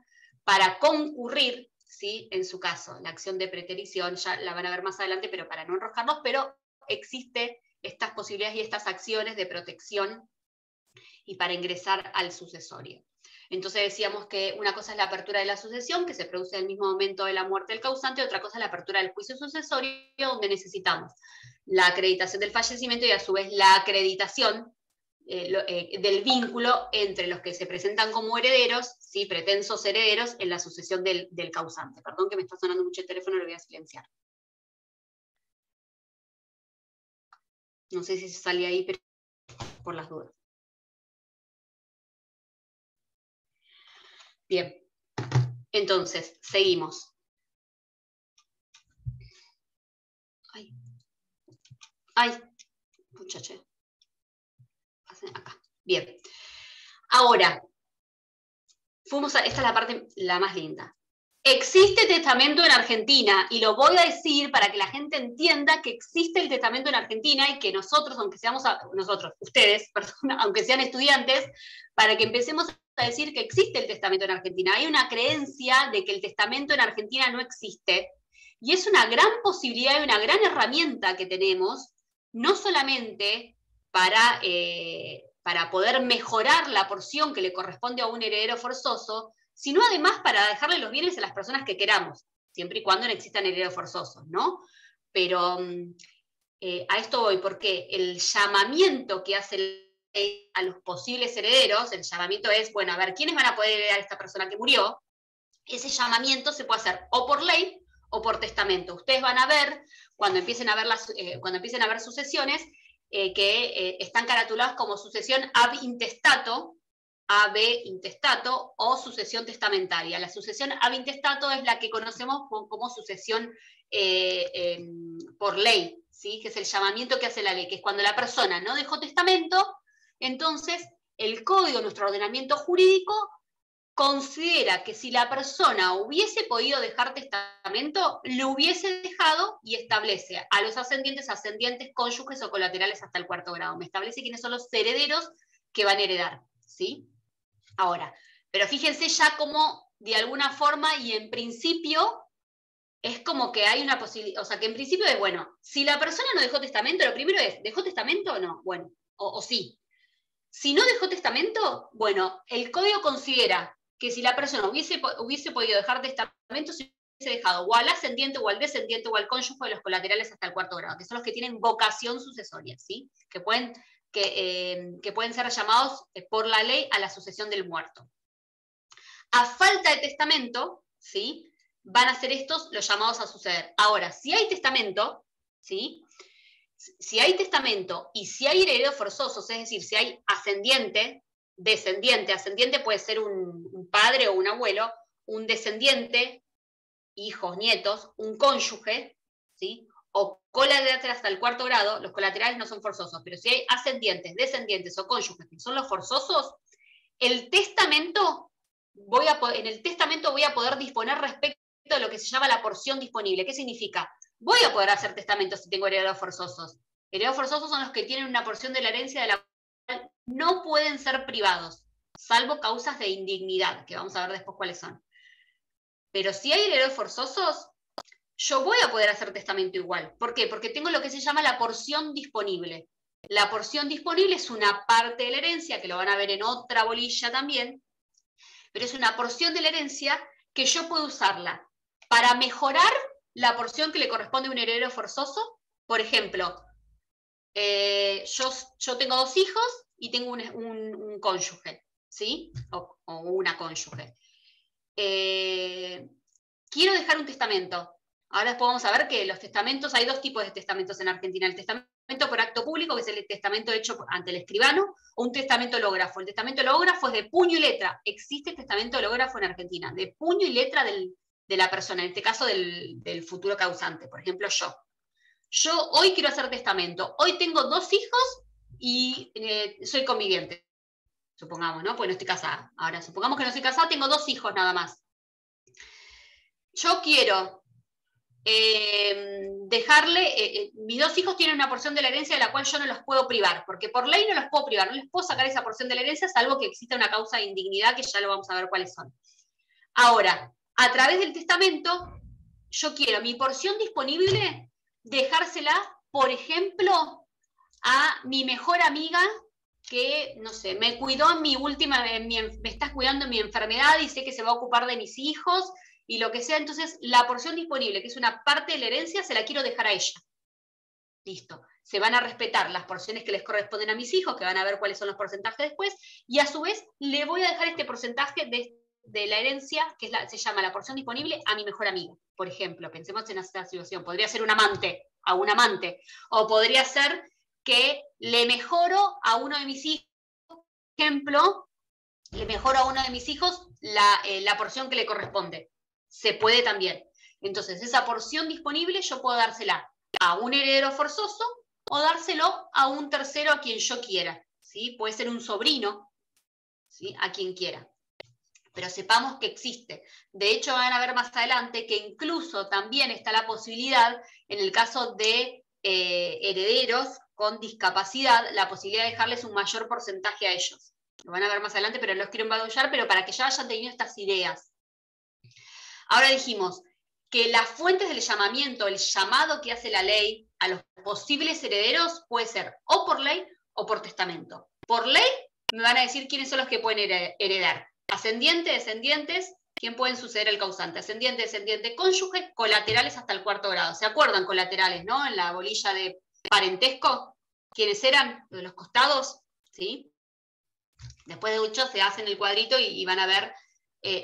para concurrir, ¿sí? En su caso, la acción de preterición, ya la van a ver más adelante, pero para no enroscarnos, pero existen estas posibilidades y estas acciones de protección y para ingresar al sucesorio. Entonces decíamos que una cosa es la apertura de la sucesión, que se produce en el mismo momento de la muerte del causante, y otra cosa es la apertura del juicio sucesorio, donde necesitamos la acreditación del fallecimiento y a su vez la acreditación del vínculo entre los que se presentan como herederos, ¿sí? Pretensos herederos, en la sucesión del causante. Perdón que me está sonando mucho el teléfono, lo voy a silenciar. No sé si se sale ahí, pero por las dudas. Bien, entonces, seguimos. Ay, muchacho. Pasen acá. Bien. Ahora, esta es la parte la más linda. Existe testamento en Argentina, y lo voy a decir para que la gente entienda que existe el testamento en Argentina y que nosotros, ustedes, perdón, aunque sean estudiantes, para que empecemos a decir que existe el testamento en Argentina. Hay una creencia de que el testamento en Argentina no existe, y es una gran posibilidad y una gran herramienta que tenemos, no solamente para poder mejorar la porción que le corresponde a un heredero forzoso, sino además para dejarle los bienes a las personas que queramos, siempre y cuando no existan herederos forzosos, ¿no? Pero a esto voy, porque el llamamiento que hace a los posibles herederos, el llamamiento es, bueno, a ver, ¿quiénes van a poder heredar a esta persona que murió? Ese llamamiento se puede hacer o por ley o por testamento. Ustedes van a ver, cuando empiecen a ver sucesiones, que están caratuladas como sucesión ab intestato, AB intestato o sucesión testamentaria. La sucesión ab intestato es la que conocemos como sucesión por ley, ¿sí? Que es el llamamiento que hace la ley, que es cuando la persona no dejó testamento, entonces el código, nuestro ordenamiento jurídico, considera que si la persona hubiese podido dejar testamento, lo hubiese dejado y establece a los ascendientes, cónyuges o colaterales hasta el 4º grado. Me establece quiénes son los herederos que van a heredar, ¿sí? Ahora, pero fíjense ya cómo de alguna forma y en principio es como que hay una posibilidad, o sea, que en principio es, bueno, si la persona no dejó testamento, lo primero es, ¿dejó testamento o no? Bueno, o sí. Si no dejó testamento, bueno, el código considera que si la persona hubiese podido dejar testamento, se hubiese dejado o al ascendiente o al descendiente o al cónyuge de los colaterales hasta el 4º grado, que son los que tienen vocación sucesoria, ¿sí? Que pueden ser llamados por la ley a la sucesión del muerto. A falta de testamento, ¿sí? Van a ser estos los llamados a suceder. Ahora, si hay testamento, ¿sí? Si hay testamento y si hay herederos forzosos, es decir, si hay ascendiente, descendiente, ascendiente puede ser un padre o un abuelo, un descendiente, hijos, nietos, un cónyuge, ¿sí? O colaterales hasta el 4º grado, los colaterales no son forzosos, pero si hay ascendientes, descendientes o cónyuges que son los forzosos, el testamento en el testamento voy a poder disponer respecto a lo que se llama la porción disponible. ¿Qué significa? Voy a poder hacer testamento si tengo herederos forzosos. Herederos forzosos son los que tienen una porción de la herencia de la cual no pueden ser privados, salvo causas de indignidad, que vamos a ver después cuáles son. Pero si hay herederos forzosos, yo voy a poder hacer testamento igual. ¿Por qué? Porque tengo lo que se llama la porción disponible. La porción disponible es una parte de la herencia, que lo van a ver en otra bolilla también, pero es una porción de la herencia que yo puedo usarla para mejorar la porción que le corresponde a un heredero forzoso. Por ejemplo, yo tengo 2 hijos y tengo un cónyuge, ¿sí? O una cónyuge. Quiero dejar un testamento. Ahora después vamos a ver que los testamentos, hay 2 tipos de testamentos en Argentina. El testamento por acto público, que es el testamento hecho ante el escribano, o un testamento hológrafo. El testamento hológrafo es de puño y letra. Existe testamento hológrafo en Argentina, de puño y letra de la persona, en este caso del futuro causante. Por ejemplo, yo hoy quiero hacer testamento. Hoy tengo 2 hijos y soy conviviente. Supongamos, ¿no? Pues no estoy casada. Ahora, supongamos que no estoy casada, tengo 2 hijos nada más. Yo quiero dejarle, mis 2 hijos tienen una porción de la herencia de la cual yo no los puedo privar, porque por ley no los puedo privar, no les puedo sacar esa porción de la herencia, salvo que exista una causa de indignidad, que ya lo vamos a ver cuáles son. Ahora, a través del testamento, yo quiero mi porción disponible, dejársela, por ejemplo, a mi mejor amiga, que, no sé, me cuidó en me está cuidando en mi enfermedad y sé que se va a ocupar de mis hijos, y lo que sea, entonces la porción disponible, que es una parte de la herencia, se la quiero dejar a ella. Listo. Se van a respetar las porciones que les corresponden a mis hijos, que van a ver cuáles son los porcentajes después, y a su vez le voy a dejar este porcentaje de la herencia, que se llama la porción disponible, a mi mejor amiga. Por ejemplo, pensemos en esta situación, podría ser un amante, o podría ser que le mejoro a uno de mis hijos, por ejemplo, le mejoro a uno de mis hijos la porción que le corresponde. Se puede también. Entonces, esa porción disponible yo puedo dársela a un heredero forzoso o dárselo a un tercero a quien yo quiera, ¿sí? Puede ser un sobrino, ¿sí? A quien quiera. Pero sepamos que existe. De hecho, van a ver más adelante que incluso también está la posibilidad, en el caso de herederos con discapacidad, la posibilidad de dejarles un mayor porcentaje a ellos. Lo van a ver más adelante, pero no los quiero embadullar, pero para que ya hayan tenido estas ideas. Ahora dijimos que las fuentes del llamamiento, el llamado que hace la ley a los posibles herederos puede ser o por ley o por testamento. Por ley me van a decir quiénes son los que pueden heredar. Ascendiente, descendientes, ¿quién pueden suceder el causante? Ascendiente, descendiente, cónyuge, colaterales hasta el 4º grado. ¿Se acuerdan colaterales, no? En la bolilla de parentesco, ¿quiénes eran? De los costados, ¿sí? Después de 8 se hacen el cuadrito y van a ver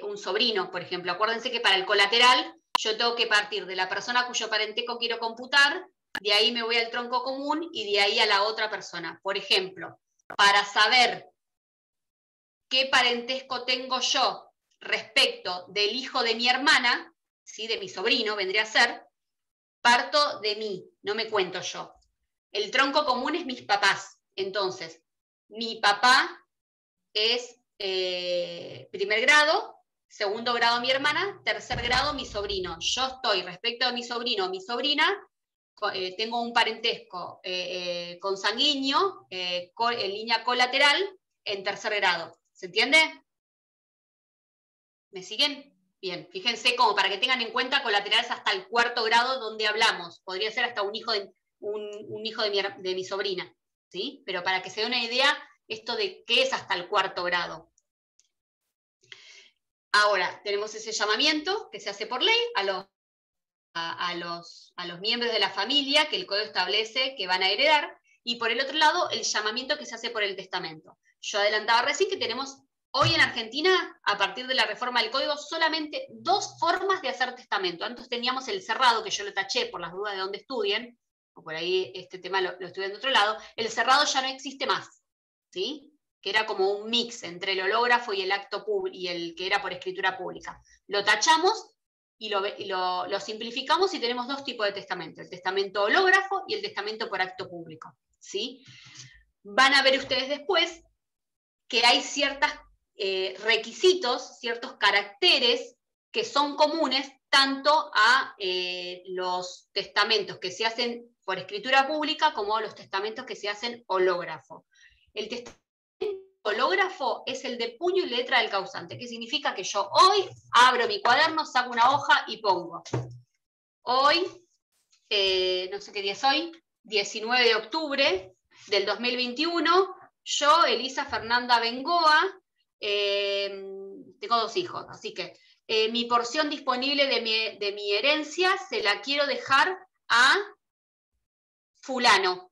un sobrino, por ejemplo. Acuérdense que para el colateral yo tengo que partir de la persona cuyo parentesco quiero computar, de ahí me voy al tronco común y de ahí a la otra persona. Por ejemplo, para saber qué parentesco tengo yo respecto del hijo de mi hermana, ¿sí? De mi sobrino, vendría a ser, parto de mí, no me cuento yo. El tronco común es mis papás. Entonces, mi papá es primer grado, segundo grado mi hermana, tercer grado mi sobrino. Yo estoy, respecto a mi sobrino o mi sobrina, tengo un parentesco consanguíneo, en línea colateral, en tercer grado. ¿Se entiende? ¿Me siguen? Bien, fíjense como para que tengan en cuenta colaterales hasta el cuarto grado donde hablamos. Podría ser hasta un hijo de mi sobrina, ¿sí? Pero para que se dé una idea, esto de qué es hasta el cuarto grado. Ahora, tenemos ese llamamiento que se hace por ley a los miembros de la familia que el código establece que van a heredar, y por el otro lado, el llamamiento que se hace por el testamento. Yo adelantaba recién que tenemos hoy en Argentina, a partir de la reforma del código, solamente 2 formas de hacer testamento. Antes teníamos el cerrado, que yo lo taché por las dudas de dónde estudien, o por ahí este tema lo estudian de otro lado. El cerrado ya no existe más, ¿sí? Que era como un mix entre el hológrafo y el acto público, y el que era por escritura pública. Lo tachamos y lo simplificamos y tenemos 2 tipos de testamento, el testamento hológrafo y el testamento por acto público, ¿sí? Van a ver ustedes después que hay ciertos requisitos, ciertos caracteres que son comunes tanto a los testamentos que se hacen por escritura pública como a los testamentos que se hacen hológrafo. El testamento hológrafo es el de puño y letra del causante, que significa que yo hoy abro mi cuaderno, saco una hoja y pongo. Hoy, no sé qué día es hoy, 19 de octubre del 2021, yo, Elisa Fernanda Bengoa, tengo 2 hijos, así que mi porción disponible de mi herencia se la quiero dejar a fulano.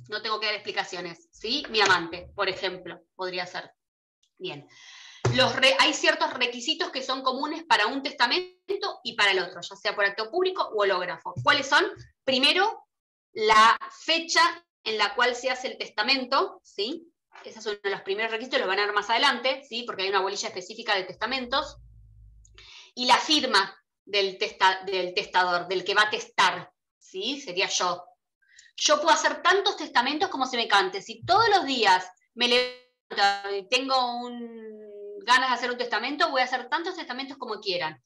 No tengo que dar explicaciones, ¿sí? Mi amante, por ejemplo, podría ser. Bien. Hay ciertos requisitos que son comunes para un testamento y para el otro, ya sea por acto público o hológrafo. ¿Cuáles son? Primero, la fecha en la cual se hace el testamento, ¿sí? Esos son los primeros requisitos, los van a ver más adelante, ¿sí? Porque hay una bolilla específica de testamentos. Y la firma del testador, del que va a testar, ¿sí? Sería yo. Yo puedo hacer tantos testamentos como se me cante. Si todos los días me levanto y tengo ganas de hacer un testamento, voy a hacer tantos testamentos como quieran.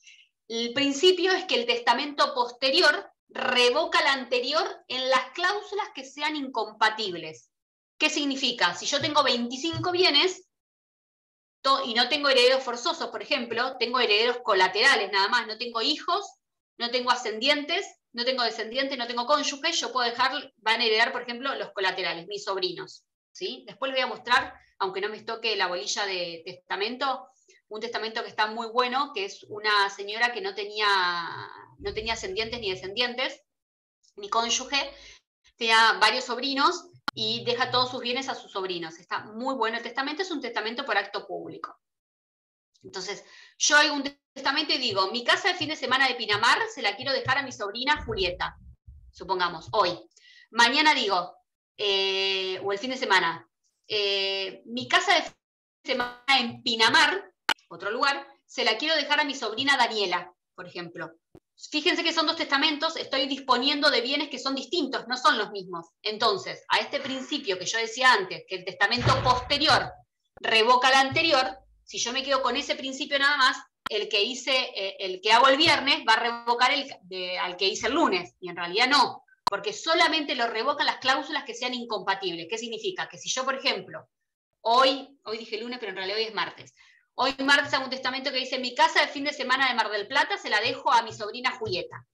El principio es que el testamento posterior revoca el anterior en las cláusulas que sean incompatibles. ¿Qué significa? Si yo tengo 25 bienes y no tengo herederos forzosos, por ejemplo, tengo herederos colaterales nada más, no tengo hijos, no tengo ascendientes, no tengo descendientes, no tengo cónyuges, yo puedo van a heredar, por ejemplo, los colaterales, mis sobrinos, ¿sí? Después les voy a mostrar, aunque no me toque la bolilla de testamento, un testamento que está muy bueno, que es una señora que no tenía ascendientes ni descendientes, ni cónyuge, tenía varios sobrinos y deja todos sus bienes a sus sobrinos. Está muy bueno el testamento, es un testamento por acto público. Entonces, yo hago un testamento y digo, mi casa de fin de semana de Pinamar se la quiero dejar a mi sobrina Julieta, supongamos, hoy. Mañana digo, o el fin de semana, mi casa de fin de semana en Pinamar, otro lugar, se la quiero dejar a mi sobrina Daniela, por ejemplo. Fíjense que son 2 testamentos, estoy disponiendo de bienes que son distintos, no son los mismos. Entonces, a este principio que yo decía antes, que el testamento posterior revoca el anterior, si yo me quedo con ese principio nada más, el que hago el viernes va a revocar al que hice el lunes, y en realidad no, porque solamente lo revocan las cláusulas que sean incompatibles. ¿Qué significa? Que si yo, por ejemplo, hoy dije lunes, pero en realidad hoy es martes, hoy martes hago un testamento que dice, mi casa de fin de semana de Mar del Plata se la dejo a mi sobrina Julieta.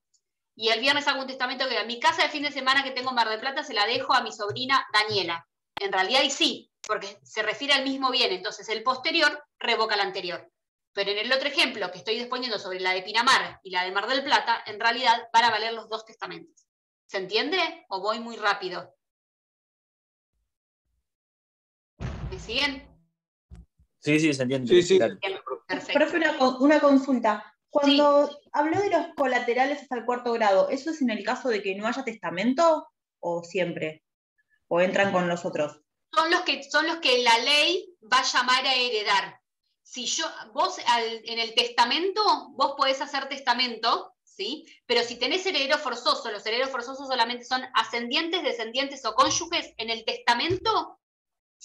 Y el viernes hago un testamento que dice, mi casa de fin de semana que tengo en Mar del Plata se la dejo a mi sobrina Daniela. En realidad y sí, porque se refiere al mismo bien, entonces el posterior revoca el anterior. Pero en el otro ejemplo que estoy disponiendo sobre la de Pinamar y la de Mar del Plata, en realidad van a valer los 2 testamentos. ¿Se entiende? ¿O voy muy rápido? ¿Me siguen? Sí, se entiende. Sí. Claro. Perfecto. Profe, una consulta. Cuando habló de los colaterales hasta el 4º grado, ¿eso es en el caso de que no haya testamento o siempre? ¿O entran con los otros? Son los que la ley va a llamar a heredar. Si vos en el testamento, vos podés hacer testamento, ¿sí? Pero si tenés heredero forzoso, los herederos forzosos solamente son ascendientes, descendientes o cónyuges, en el testamento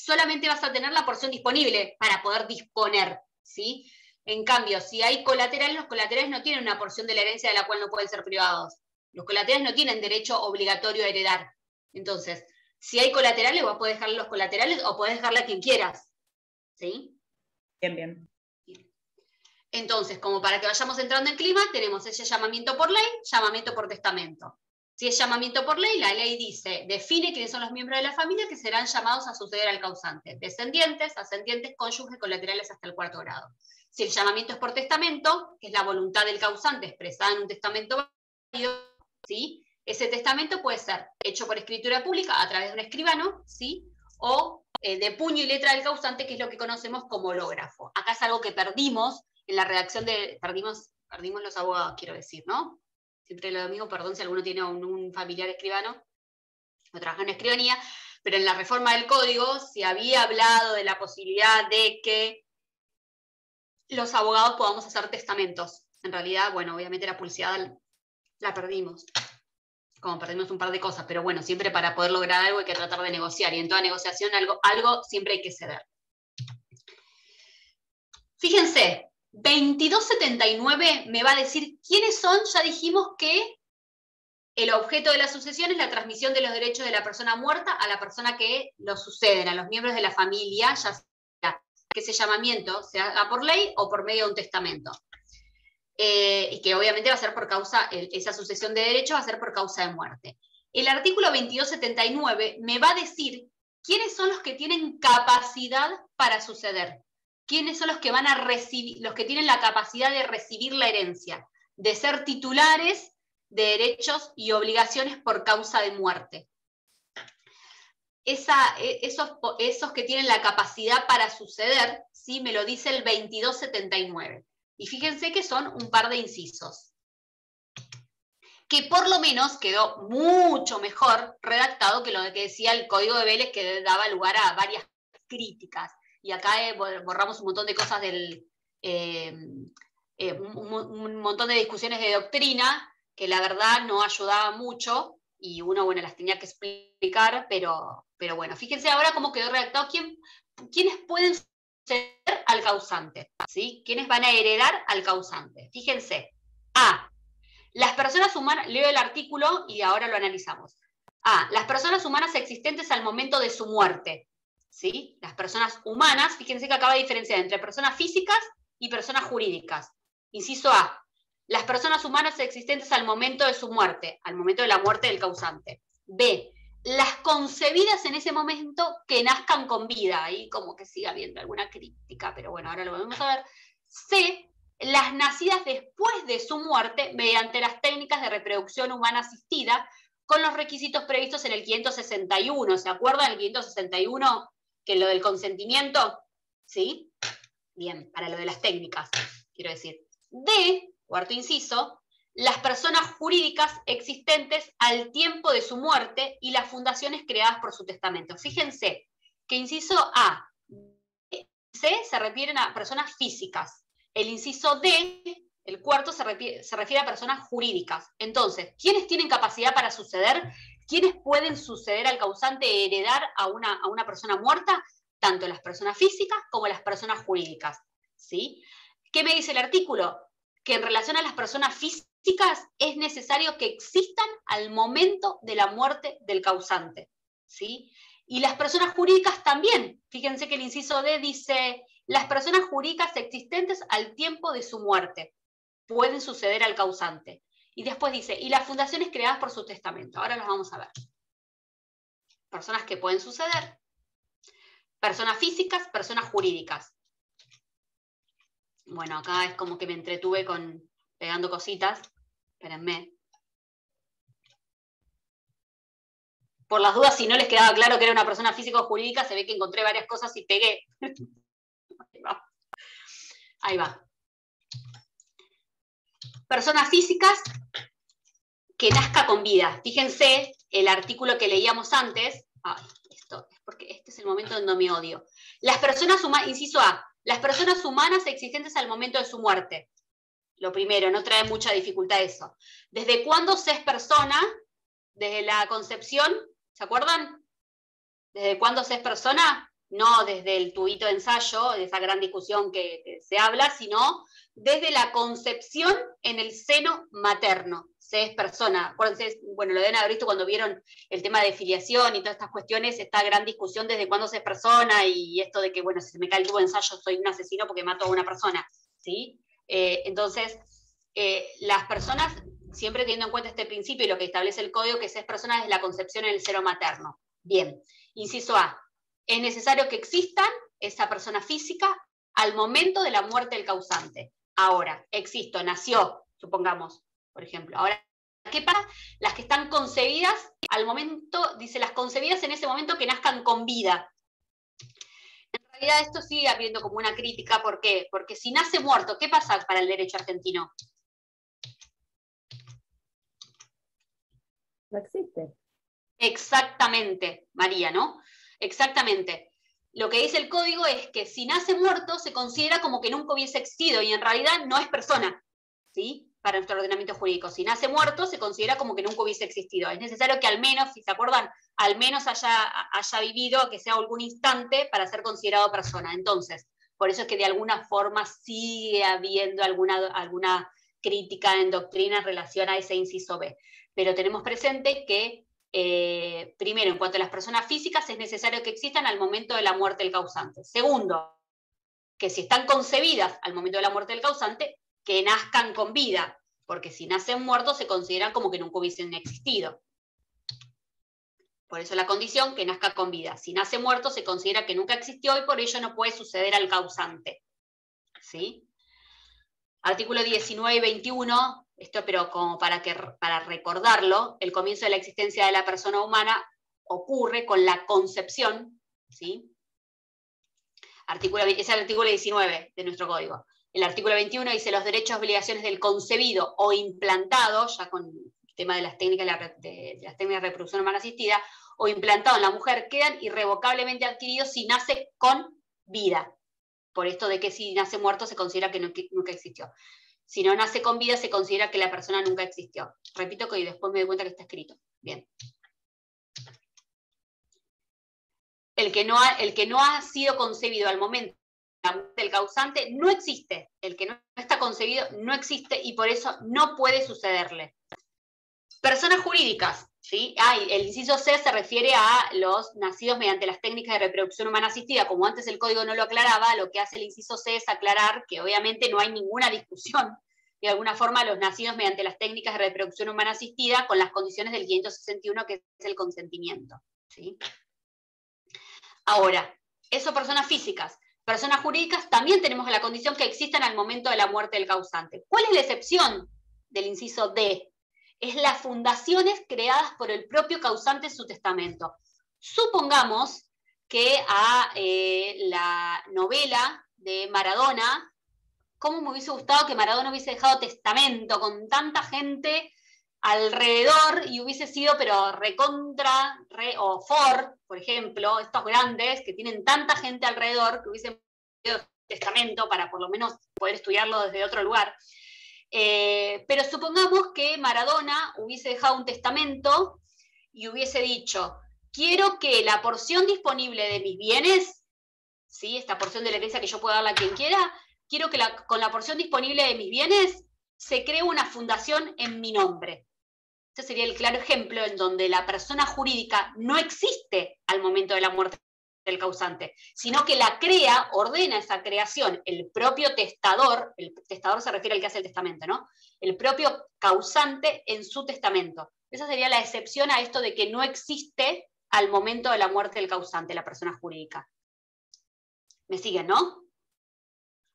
solamente vas a tener la porción disponible para poder disponer, ¿sí? En cambio, si hay colaterales, los colaterales no tienen una porción de la herencia de la cual no pueden ser privados. Los colaterales no tienen derecho obligatorio a heredar. Entonces, si hay colaterales, vos podés dejarle los colaterales o podés dejarle a quien quieras, ¿sí? Bien, bien. Entonces, como para que vayamos entrando en clima, tenemos ese llamamiento por ley, llamamiento por testamento. Si es llamamiento por ley, la ley dice, define quiénes son los miembros de la familia que serán llamados a suceder al causante. Descendientes, ascendientes, cónyuges, colaterales hasta el 4º grado. Si el llamamiento es por testamento, que es la voluntad del causante expresada en un testamento válido, ¿sí? Ese testamento puede ser hecho por escritura pública a través de un escribano, ¿sí? O de puño y letra del causante, que es lo que conocemos como hológrafo. Acá es algo que perdimos en la redacción de... Perdimos los abogados, quiero decir, ¿no? Siempre lo mismo, perdón si alguno tiene un familiar escribano o trabaja en escribanía, pero en la reforma del código se había hablado de la posibilidad de que los abogados podamos hacer testamentos. En realidad, bueno, obviamente la publicidad la perdimos, como perdimos un par de cosas, pero bueno, siempre para poder lograr algo hay que tratar de negociar, y en toda negociación algo siempre hay que ceder. Fíjense, 2279 me va a decir quiénes son. Ya dijimos que el objeto de la sucesión es la transmisión de los derechos de la persona muerta a la persona que lo suceden, a los miembros de la familia, ya sea que ese llamamiento se haga por ley o por medio de un testamento. Y que obviamente va a ser por causa, esa sucesión de derechos va a ser por causa de muerte. El artículo 2279 me va a decir quiénes son los que tienen capacidad para suceder. ¿Quiénes son los que van a recibir, los que tienen la capacidad de recibir la herencia, de ser titulares de derechos y obligaciones por causa de muerte? Esos que tienen la capacidad para suceder, ¿sí? Me lo dice el 2279. Y fíjense que son un par de incisos, que por lo menos quedó mucho mejor redactado que lo que decía el Código de Vélez, que daba lugar a varias críticas. Y acá borramos un montón de cosas un montón de discusiones de doctrina que la verdad no ayudaba mucho y uno, bueno, las tenía que explicar, pero bueno, fíjense ahora cómo quedó redactado, quiénes pueden suceder al causante, ¿sí? ¿Quiénes van a heredar al causante? Fíjense. A. Las personas humanas, leo el artículo y ahora lo analizamos. A. Las personas humanas existentes al momento de su muerte. ¿Sí? Las personas humanas, fíjense que acaba de diferenciar entre personas físicas y personas jurídicas. Inciso A, las personas humanas existentes al momento de su muerte, al momento de la muerte del causante. B, las concebidas en ese momento que nazcan con vida, ahí como que sigue habiendo alguna crítica, pero bueno, ahora lo vamos a ver. C, las nacidas después de su muerte mediante las técnicas de reproducción humana asistida, con los requisitos previstos en el 561, ¿se acuerdan? El 561, que lo del consentimiento, ¿sí? Bien, para lo de las técnicas, quiero decir. D, cuarto inciso, las personas jurídicas existentes al tiempo de su muerte y las fundaciones creadas por su testamento. Fíjense que inciso A, C se refieren a personas físicas. El inciso D, el cuarto, se refiere a personas jurídicas. Entonces, ¿quiénes tienen capacidad para suceder? ¿Quiénes pueden suceder al causante, heredar a una persona muerta? Tanto las personas físicas como las personas jurídicas, ¿sí? ¿Qué me dice el artículo? Que en relación a las personas físicas es necesario que existan al momento de la muerte del causante, ¿sí? Y las personas jurídicas también. Fíjense que el inciso D dice, las personas jurídicas existentes al tiempo de su muerte pueden suceder al causante. Y después dice, y las fundaciones creadas por su testamento. Ahora las vamos a ver. Personas que pueden suceder. Personas físicas, personas jurídicas. Bueno, acá es como que me entretuve pegando cositas. Espérenme. Por las dudas, si no les quedaba claro que era una persona física o jurídica, se ve que encontré varias cosas y pegué. Ahí va. Personas físicas que nazca con vida. Fíjense el artículo que leíamos antes. Ay, esto es porque este es el momento donde me odio. Las personas humanas, inciso A, las personas humanas existentes al momento de su muerte. Lo primero, no trae mucha dificultad eso. ¿Desde cuándo se es persona? Desde la concepción, ¿se acuerdan? ¿Desde cuándo se es persona? no desde el tubito de ensayo, de esa gran discusión que se habla, sino desde la concepción en el seno materno. Se es persona. Acuérdense, bueno, lo deben haber visto cuando vieron el tema de filiación y todas estas cuestiones, esta gran discusión desde cuándo se es persona y esto de que, bueno, si se me cae el tubo de ensayo soy un asesino porque mato a una persona, ¿sí? Entonces, las personas, siempre teniendo en cuenta este principio y lo que establece el código, que se es persona desde la concepción en el seno materno. Bien, inciso A. Es necesario que existan esa persona física al momento de la muerte del causante. Ahora, nació, supongamos, por ejemplo. Ahora, ¿qué pasa? Las que están concebidas al momento, dice, las concebidas en ese momento que nazcan con vida. En realidad esto sigue habiendo como una crítica, ¿por qué? Porque si nace muerto, ¿qué pasa para el derecho argentino? No existe. Exactamente, María, ¿no? Exactamente. Lo que dice el código es que si nace muerto se considera como que nunca hubiese existido y en realidad no es persona, ¿sí? Para nuestro ordenamiento jurídico. Si nace muerto se considera como que nunca hubiese existido. Es necesario que al menos, si se acuerdan, al menos haya vivido, que sea algún instante para ser considerado persona. Entonces, por eso es que de alguna forma sigue habiendo alguna crítica en doctrina en relación a ese inciso B. Pero tenemos presente que primero, en cuanto a las personas físicas, es necesario que existan al momento de la muerte del causante. Segundo, que si están concebidas al momento de la muerte del causante, que nazcan con vida, porque si nacen muertos se consideran como que nunca hubiesen existido. Por eso la condición, que nazca con vida. Si nace muerto se considera que nunca existió y por ello no puede suceder al causante. ¿Sí? Artículo 19 y 21, esto pero como para recordarlo, el comienzo de la existencia de la persona humana ocurre con la concepción, ¿sí? Es el artículo 19 de nuestro código. El artículo 21 dice los derechos y obligaciones del concebido o implantado, ya con el tema de las técnicas de reproducción humana asistida, o implantado en la mujer quedan irrevocablemente adquiridos si nace con vida. Por esto de que si nace muerto se considera que nunca existió. Si no nace con vida se considera que la persona nunca existió. Repito que después me doy cuenta que está escrito. Bien. El que no ha sido concebido al momento del causante no existe. El que no está concebido no existe y por eso no puede sucederle. Personas jurídicas, ¿sí? El inciso C se refiere a los nacidos mediante las técnicas de reproducción humana asistida. Como antes el código no lo aclaraba, lo que hace el inciso C es aclarar que obviamente no hay ninguna discusión. De alguna forma, los nacidos mediante las técnicas de reproducción humana asistida con las condiciones del 561, que es el consentimiento, ¿sí? Ahora, eso personas físicas. Personas jurídicas también tenemos la condición que existan al momento de la muerte del causante. ¿Cuál es la excepción del inciso D? Es las fundaciones creadas por el propio causante en su testamento. Supongamos que a la novela de Maradona, ¿cómo me hubiese gustado que Maradona hubiese dejado testamento con tanta gente alrededor y hubiese sido, pero recontra, o Ford, por ejemplo, estos grandes que tienen tanta gente alrededor que hubiesen pedido testamento para por lo menos poder estudiarlo desde otro lugar. Pero supongamos que Maradona hubiese dejado un testamento y hubiese dicho, quiero que la porción disponible de mis bienes, ¿sí? Esta porción de la herencia que yo pueda darle a quien quiera, quiero que con la porción disponible de mis bienes se cree una fundación en mi nombre. Este sería el claro ejemplo en donde la persona jurídica no existe al momento de la muerte del causante, sino que la crea, ordena esa creación el propio testador se refiere al que hace el testamento, ¿no? El propio causante en su testamento. Esa sería la excepción a esto de que no existe al momento de la muerte del causante, la persona jurídica. ¿Me siguen, no?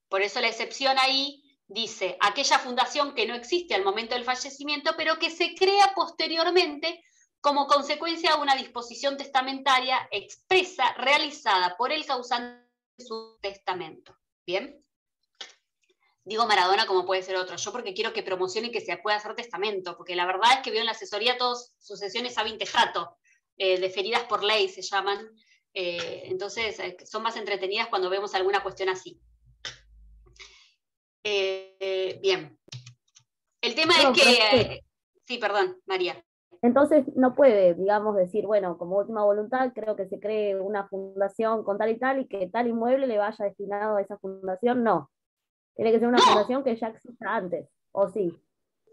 Por eso la excepción ahí dice, aquella fundación que no existe al momento del fallecimiento, pero que se crea posteriormente como consecuencia de una disposición testamentaria expresa realizada por el causante de su testamento. ¿Bien? Digo Maradona como puede ser otro, yo porque quiero que promocione que se pueda hacer testamento, porque la verdad es que veo en la asesoría todas sucesiones ab intestato, deferidas por ley se llaman, entonces son más entretenidas cuando vemos alguna cuestión así. Bien. El tema es que... sí, perdón, María. Entonces no puede, digamos, decir, bueno, como última voluntad, creo que se cree una fundación con tal y que tal inmueble le vaya destinado a esa fundación. No, tiene que ser una No, fundación que ya exista antes, ¿o sí?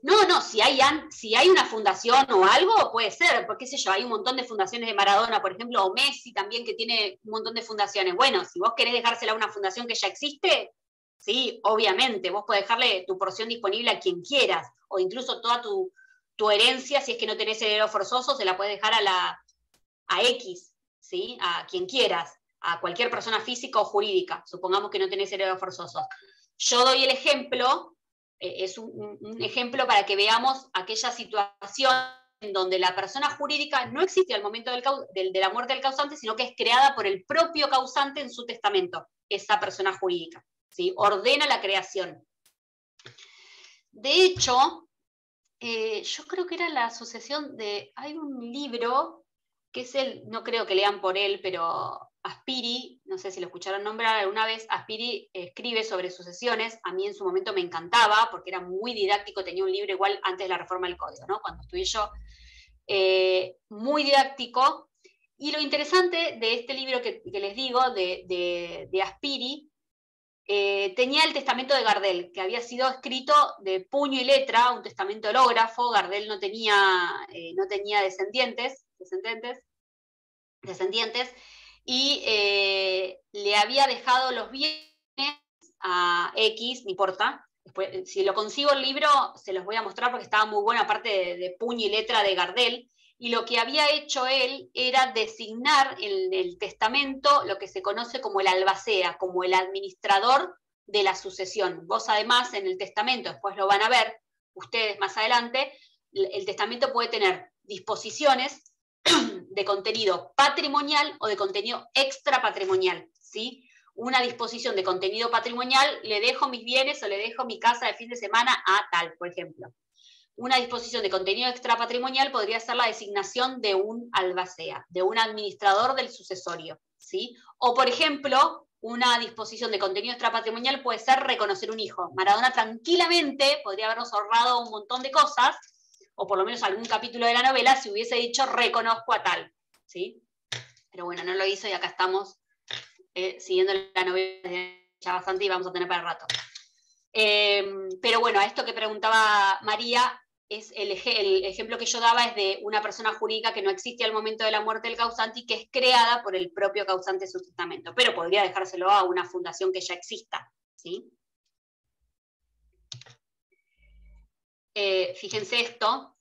no, si hay una fundación o algo, puede ser, porque qué sé yo, hay un montón de fundaciones de Maradona, por ejemplo, o Messi también, que tiene un montón de fundaciones. Bueno, si vos querés dejársela a una fundación que ya existe, sí, obviamente, vos podés dejarle tu porción disponible a quien quieras, o incluso toda tu herencia, si es que no tenés heredero forzoso, se la podés dejar a X, ¿sí? A quien quieras, a cualquier persona física o jurídica, supongamos que no tenés herederos forzosos. Yo doy el ejemplo, es un ejemplo para que veamos aquella situación en donde la persona jurídica no existe al momento de la muerte del causante, sino que es creada por el propio causante en su testamento, esa persona jurídica, ¿sí? Ordena la creación. De hecho, yo creo que era la asociación de, hay un libro que es no creo que lean por él, pero Aspiri, no sé si lo escucharon nombrar alguna vez, Aspiri escribe sobre sucesiones, a mí en su momento me encantaba, porque era muy didáctico, tenía un libro igual antes de la reforma del código, ¿no? Cuando estudié yo, muy didáctico, y lo interesante de este libro que les digo, de Aspiri, tenía el testamento de Gardel, que había sido escrito de puño y letra, un testamento hológrafo. Gardel no tenía descendientes, y le había dejado los bienes a X, no importa. Después, si lo consigo el libro, se los voy a mostrar porque estaba muy bueno, aparte de puño y letra de Gardel. Y lo que había hecho él era designar en el testamento lo que se conoce como el albacea, como el administrador de la sucesión. Vos además en el testamento, después lo van a ver ustedes más adelante, el testamento puede tener disposiciones de contenido patrimonial o de contenido extrapatrimonial, ¿sí? Una disposición de contenido patrimonial, le dejo mis bienes o le dejo mi casa de fin de semana a tal, por ejemplo. Una disposición de contenido extrapatrimonial podría ser la designación de un albacea, de un administrador del sucesorio, ¿sí? O, por ejemplo, una disposición de contenido extrapatrimonial puede ser reconocer un hijo. Maradona tranquilamente podría habernos ahorrado un montón de cosas, o por lo menos algún capítulo de la novela, si hubiese dicho reconozco a tal, ¿sí? Pero bueno, no lo hizo y acá estamos siguiendo la novela ya bastante y vamos a tener para el rato. Pero bueno, a esto que preguntaba María, es el ejemplo que yo daba es de una persona jurídica que no existe al momento de la muerte del causante y que es creada por el propio causante de su testamento, pero podría dejárselo a una fundación que ya exista, ¿sí? Fíjense esto,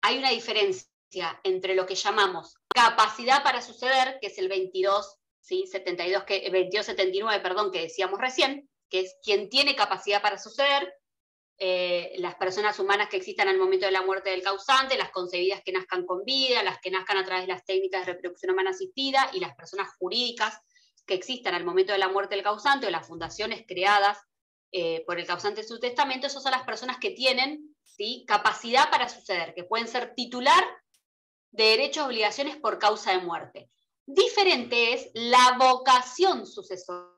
hay una diferencia entre lo que llamamos capacidad para suceder, que es el 2279, perdón, que decíamos recién, que es quien tiene capacidad para suceder, las personas humanas que existan al momento de la muerte del causante, las concebidas que nazcan con vida, las que nazcan a través de las técnicas de reproducción humana asistida, y las personas jurídicas que existan al momento de la muerte del causante, o las fundaciones creadas por el causante de su testamento. Esas son las personas que tienen, ¿sí?, capacidad para suceder, que pueden ser titular de derechos y obligaciones por causa de muerte. Diferente es la vocación sucesoria.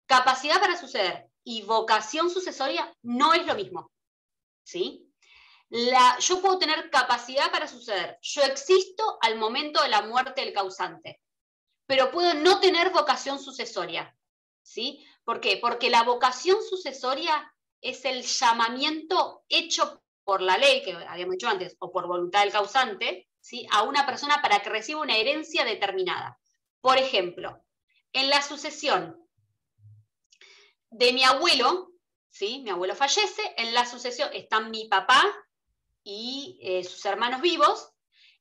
Capacidad para suceder y vocación sucesoria no es lo mismo, ¿sí? Yo puedo tener capacidad para suceder, yo existo al momento de la muerte del causante, pero puedo no tener vocación sucesoria, ¿sí? ¿Por qué? Porque la vocación sucesoria es el llamamiento hecho por la ley, que habíamos dicho antes, o por voluntad del causante, ¿sí?, a una persona para que reciba una herencia determinada. Por ejemplo, en la sucesión de mi abuelo, ¿sí?, mi abuelo fallece, en la sucesión están mi papá y sus hermanos vivos.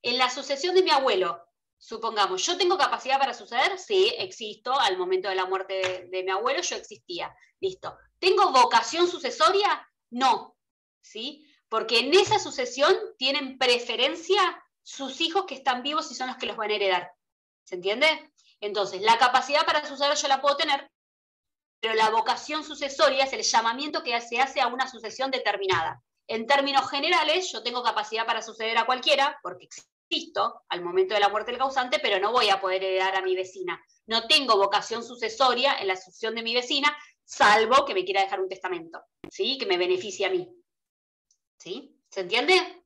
En la sucesión de mi abuelo, supongamos, ¿yo tengo capacidad para suceder? Sí, existo. Al momento de la muerte de mi abuelo yo existía. Listo. ¿Tengo vocación sucesoria? No, ¿sí? Porque en esa sucesión tienen preferencia sus hijos que están vivos y son los que los van a heredar. ¿Se entiende? Entonces, la capacidad para suceder yo la puedo tener, pero la vocación sucesoria es el llamamiento que se hace a una sucesión determinada. En términos generales, yo tengo capacidad para suceder a cualquiera, porque existo al momento de la muerte del causante, pero no voy a poder heredar a mi vecina. No tengo vocación sucesoria en la sucesión de mi vecina, salvo que me quiera dejar un testamento, ¿sí?, que me beneficie a mí. ¿Sí? ¿Se entiende?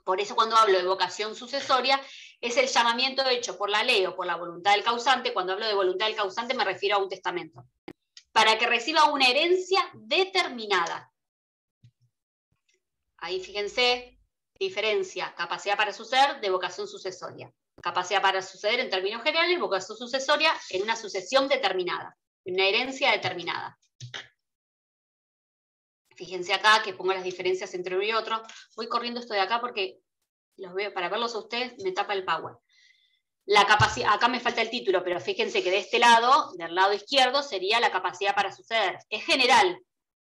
Por eso cuando hablo de vocación sucesoria, es el llamamiento hecho por la ley o por la voluntad del causante. Cuando hablo de voluntad del causante me refiero a un testamento, para que reciba una herencia determinada. Ahí fíjense, diferencia, capacidad para suceder de vocación sucesoria. Capacidad para suceder en términos generales, vocación sucesoria en una sucesión determinada, en una herencia determinada. Fíjense acá que pongo las diferencias entre uno y otro. Voy corriendo esto de acá porque los veo, para verlos a ustedes me tapa el power. La capacidad, acá me falta el título, pero fíjense que de este lado, del lado izquierdo, sería la capacidad para suceder. Es general.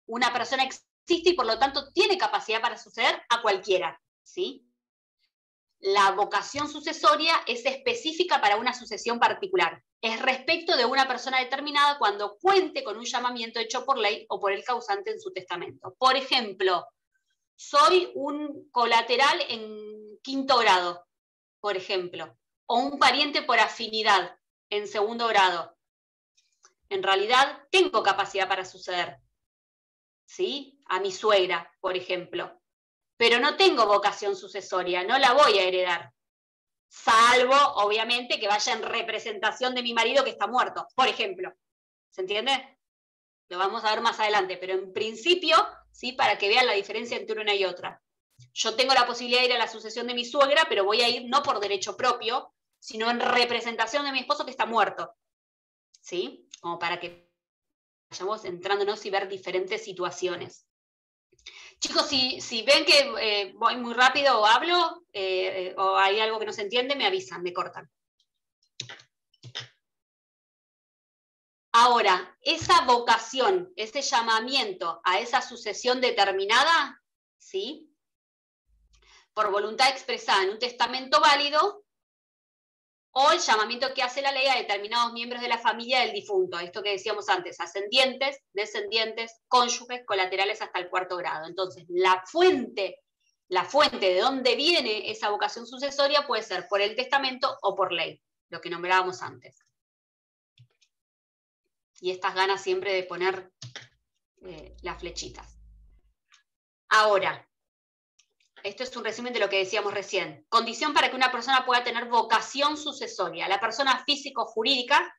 Una persona existe y por lo tanto tiene capacidad para suceder a cualquiera, ¿sí? La vocación sucesoria es específica para una sucesión particular. Es respecto de una persona determinada cuando cuente con un llamamiento hecho por ley o por el causante en su testamento. Por ejemplo, soy un colateral en 5º grado, por ejemplo, o un pariente por afinidad en 2º grado. En realidad, tengo capacidad para suceder, ¿sí? A mi suegra, por ejemplo. Pero no tengo vocación sucesoria, no la voy a heredar. Salvo, obviamente, que vaya en representación de mi marido que está muerto, por ejemplo. ¿Se entiende? Lo vamos a ver más adelante, pero en principio, ¿sí? Para que vean la diferencia entre una y otra. Yo tengo la posibilidad de ir a la sucesión de mi suegra, pero voy a ir no por derecho propio, sino en representación de mi esposo que está muerto. ¿Sí? Como para que vayamos entrándonos y ver diferentes situaciones. Chicos, si ven que voy muy rápido o hablo, o hay algo que no se entiende, me avisan, me cortan. Ahora, esa vocación, ese llamamiento a esa sucesión determinada, ¿sí? Por voluntad expresada en un testamento válido, o el llamamiento que hace la ley a determinados miembros de la familia del difunto, esto que decíamos antes, ascendientes, descendientes, cónyuges, colaterales hasta el 4º grado. Entonces, la fuente de dónde viene esa vocación sucesoria puede ser por el testamento o por ley, lo que nombrábamos antes. Y estas ganas siempre de poner las flechitas. Ahora, esto es un resumen de lo que decíamos recién. Condición para que una persona pueda tener vocación sucesoria. La persona físico-jurídica,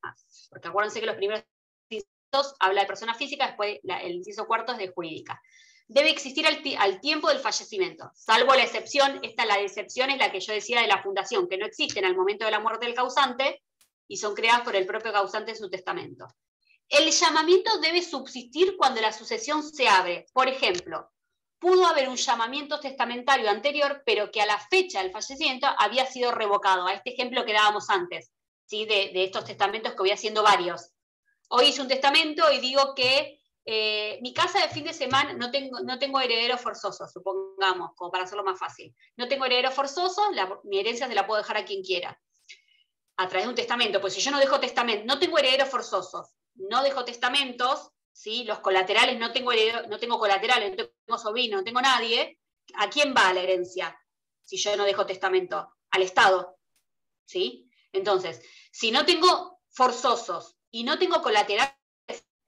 porque acuérdense que los primeros incisos habla de persona física, después el inciso 4 es de jurídica. Debe existir al tiempo del fallecimiento, salvo la excepción, la excepción es la que yo decía de la fundación, que no existen al momento de la muerte del causante y son creadas por el propio causante en su testamento. El llamamiento debe subsistir cuando la sucesión se abre. Por ejemplo, pudo haber un llamamiento testamentario anterior, pero que a la fecha del fallecimiento había sido revocado. A este ejemplo que dábamos antes, ¿sí? de estos testamentos que voy haciendo varios. Hoy hice un testamento y digo que mi casa de fin de semana, no tengo herederos forzosos, supongamos, como para hacerlo más fácil. No tengo herederos forzosos, mi herencia se la puedo dejar a quien quiera. A través de un testamento, pues si yo no dejo testamento, no tengo herederos forzosos, no dejo testamentos, ¿sí? Los colaterales, no tengo colaterales, no tengo sobrino, no tengo nadie, ¿a quién va la herencia? Si yo no dejo testamento, al Estado, ¿sí? Entonces, si no tengo forzosos y no tengo colaterales,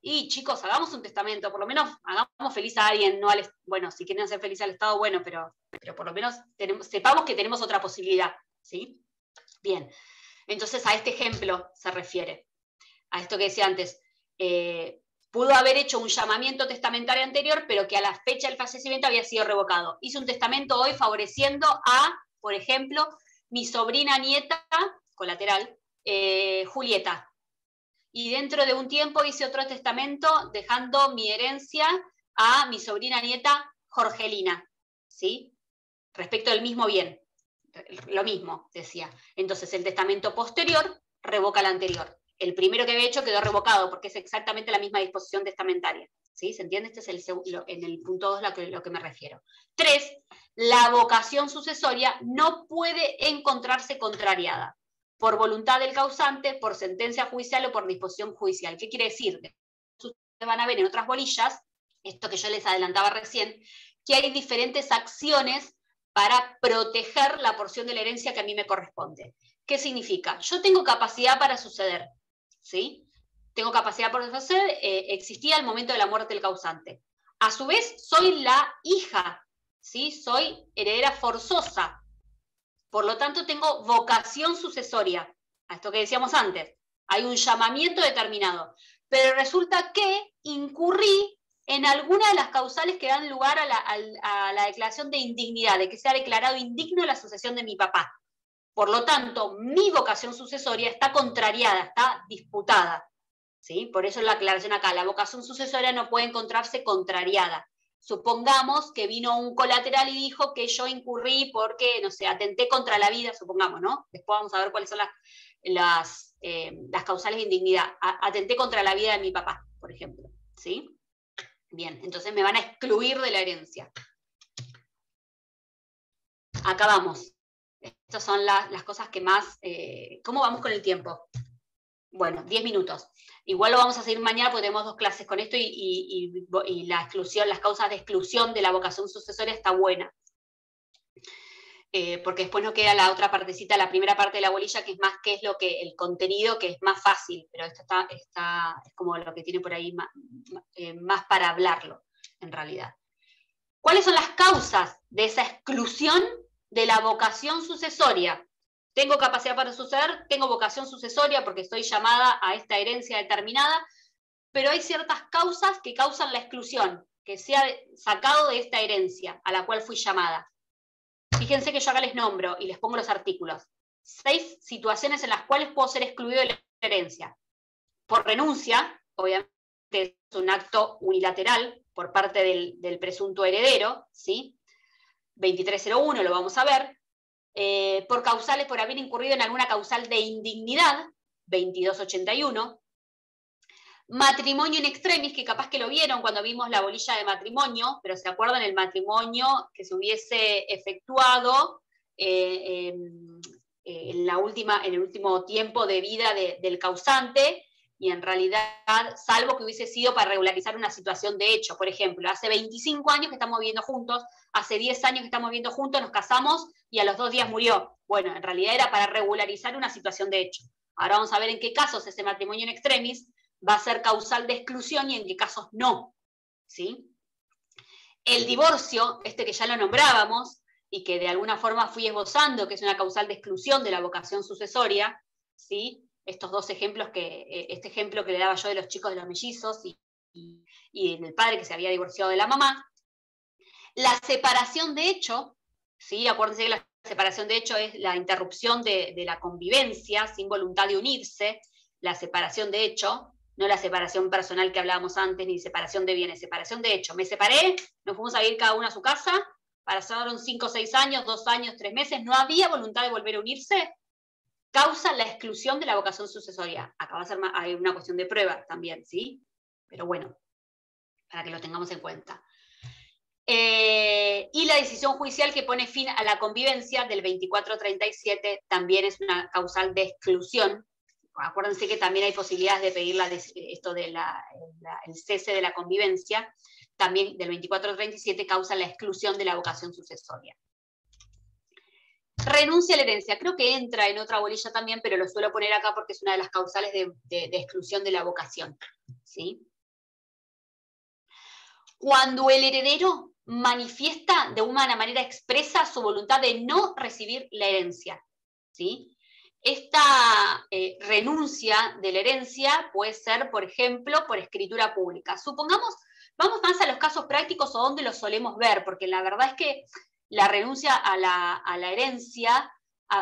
y chicos, hagamos un testamento, por lo menos hagamos feliz a alguien, no bueno, si quieren hacer feliz al Estado, bueno, pero por lo menos sepamos que tenemos otra posibilidad, ¿sí? Bien, entonces a este ejemplo se refiere, a esto que decía antes, pudo haber hecho un llamamiento testamentario anterior, pero que a la fecha del fallecimiento había sido revocado. Hice un testamento hoy favoreciendo a, por ejemplo, mi sobrina nieta, colateral, Julieta. Y dentro de un tiempo hice otro testamento dejando mi herencia a mi sobrina nieta, Jorgelina, ¿sí? Respecto del mismo bien. Lo mismo, decía. Entonces, el testamento posterior revoca el anterior. El primero que había hecho quedó revocado porque es exactamente la misma disposición testamentaria. ¿Sí? ¿Se entiende? Este es en el punto 2 lo que me refiero. 3. La vocación sucesoria no puede encontrarse contrariada por voluntad del causante, por sentencia judicial o por disposición judicial. ¿Qué quiere decir? Ustedes van a ver en otras bolillas, esto que yo les adelantaba recién, que hay diferentes acciones para proteger la porción de la herencia que a mí me corresponde. ¿Qué significa? Yo tengo capacidad para suceder, ¿sí? Tengo capacidad para suceder, existía al momento de la muerte del causante. A su vez, soy la hija, ¿sí? Soy heredera forzosa Por lo tanto, tengo vocación sucesoria, a esto que decíamos antes. Hay un llamamiento determinado. Pero resulta que incurrí en alguna de las causales que dan lugar a la declaración de indignidad, de que se ha declarado indigno la sucesión de mi papá. Por lo tanto, mi vocación sucesoria está contrariada, está disputada. ¿Sí? Por eso la aclaración acá, la vocación sucesoria no puede encontrarse contrariada. Supongamos que vino un colateral y dijo que yo incurrí porque, no sé, atenté contra la vida, supongamos, ¿no? Después vamos a ver cuáles son las causales de indignidad. Atenté contra la vida de mi papá, por ejemplo, ¿sí? Bien, entonces me van a excluir de la herencia. Acá vamos. Estas son las cosas que más... ¿Cómo vamos con el tiempo? Bueno, 10 minutos. Igual lo vamos a seguir mañana porque tenemos 2 clases con esto y la exclusión, las causas de exclusión de la vocación sucesoria está buena. Porque después nos queda la otra partecita, la primera parte de la bolilla, que es más que es lo que el contenido, que es más fácil, pero esto es como lo que tiene por ahí más para hablarlo, en realidad. ¿Cuáles son las causas de esa exclusión de la vocación sucesoria? Tengo capacidad para suceder, tengo vocación sucesoria porque estoy llamada a esta herencia determinada, pero hay ciertas causas que causan la exclusión, que sea sacado de esta herencia a la cual fui llamada. Fíjense que yo acá les nombro y les pongo los artículos. 6 situaciones en las cuales puedo ser excluido de la herencia. Por renuncia, obviamente es un acto unilateral por parte del presunto heredero, ¿sí? 2301, lo vamos a ver. Por causales, por haber incurrido en alguna causal de indignidad, 2281. Matrimonio in extremis, que capaz que lo vieron cuando vimos la bolilla de matrimonio, pero ¿se acuerdan el matrimonio que se hubiese efectuado en el último tiempo de vida del causante? Y en realidad, salvo que hubiese sido para regularizar una situación de hecho. Por ejemplo, hace 25 años que estamos viviendo juntos, hace 10 años que estamos viviendo juntos, nos casamos y a los 2 días murió. Bueno, en realidad era para regularizar una situación de hecho. Ahora vamos a ver en qué casos ese matrimonio in extremis va a ser causal de exclusión y en qué casos no. ¿Sí? El divorcio, que ya lo nombrábamos, y que de alguna forma fui esbozando, que es una causal de exclusión de la vocación sucesoria, ¿sí? Estos 2 ejemplos, este ejemplo que le daba yo de los chicos de los mellizos y del padre que se había divorciado de la mamá. La separación de hecho, ¿sí? Acuérdense que la separación de hecho es la interrupción de la convivencia sin voluntad de unirse, la separación de hecho, no la separación personal que hablábamos antes, ni separación de bienes, separación de hecho. Me separé, nos fuimos a vivir cada uno a su casa, pasaron 5 o 6 años, 2 años, 3 meses, no había voluntad de volver a unirse, causa la exclusión de la vocación sucesoria. Acá va a ser hay una cuestión de prueba también, ¿sí? Pero bueno, para que lo tengamos en cuenta. Y la decisión judicial que pone fin a la convivencia del 2437 también es una causal de exclusión. Acuérdense que también hay posibilidades de pedir el cese de la convivencia, también del 2437 causa la exclusión de la vocación sucesoria. Renuncia a la herencia, creo que entra en otra bolilla también, pero lo suelo poner acá porque es una de las causales de exclusión de la vocación. ¿Sí? Cuando el heredero manifiesta de una manera expresa su voluntad de no recibir la herencia. ¿Sí? Esta renuncia de la herencia puede ser, por ejemplo, por escritura pública. Supongamos, vamos más a los casos prácticos o donde los solemos ver, porque la verdad es que la renuncia a la herencia